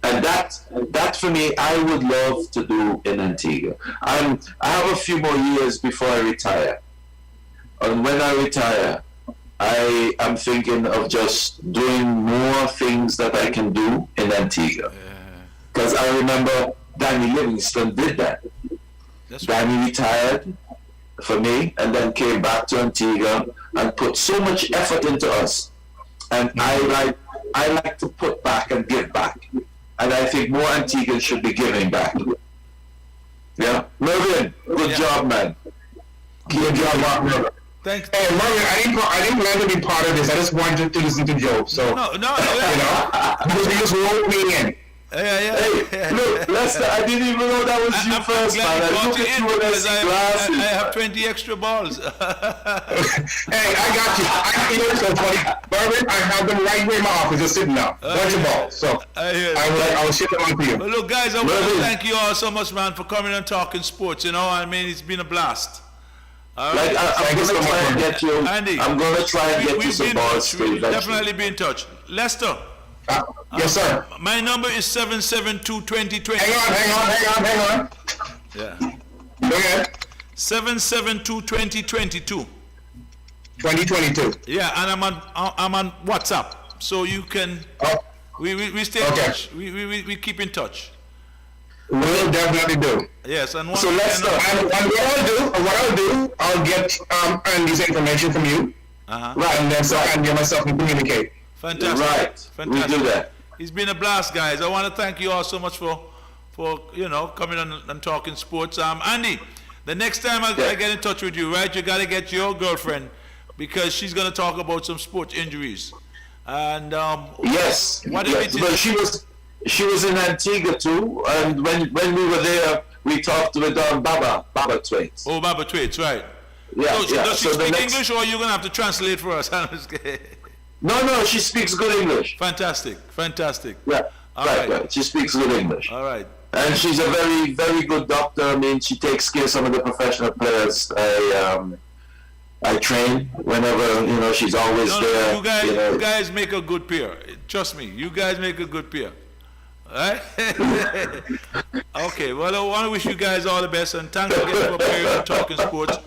And that for me, I would love to do in Antigua. I have a few more years before I retire. And when I retire, I am thinking of just doing more things that I can do in Antigua. Because I remember Danny Livingston did that. Danny retired for me and then came back to Antigua and put so much effort into us. And I like to put back and give back. And I think more Antiguans should be giving back. Yeah? Mervyn, good job, man. Good job, Mark. Thanks. Hey, Mervyn, I didn't plan to be part of this. I just wanted to listen to Joe. So, No. because you just wrote me in. Hey, look, Lester, I didn't even know that was you first, man. I look at you with those glasses. I have 20 extra balls. Hey, I got you. I got you. So funny, Bourbon, I have them right here in my office, just sitting now. Bunch of balls. So I will ship them on to you. Well, look, guys, I want to thank you all so much, man, for coming and talking sports. You know, I mean, it's been a blast. All right. I'm going to try and get you. Andy, I'm going to try and get you some balls. We'll definitely be in touch. Lester. Yes, sir. My number is 772-2020. Hang on. Yeah. Go ahead. 772-2022. 2022. Yeah, and I'm on WhatsApp, so you can. We stay in touch. We keep in touch. We'll definitely do. Yes, and so let's start. And what I'll do, I'll get Andy's information from you. Right, and then so I can get myself and communicate. Fantastic. Right. Fantastic. We do that. It's been a blast, guys. I want to thank you all so much for coming on and talking sports. Andy, the next time I get in touch with you, right, you got to get your girlfriend because she's going to talk about some sports injuries. And yes. But she was in Antigua too, and when we were there, we talked with Baba Twaits. Oh, Baba Twaits, right. Yeah, so does she speak English, or are you going to have to translate for us? No, she speaks good English. Fantastic. Yeah, right. She speaks good English. All right. And she's a very, very good doctor. I mean, she takes care of some of the professional players. I train whenever, she's always there. You guys make a good pair. Trust me, you guys make a good pair. All right? Okay, well, I want to wish you guys all the best, and thanks again for appearing on Talking Sports.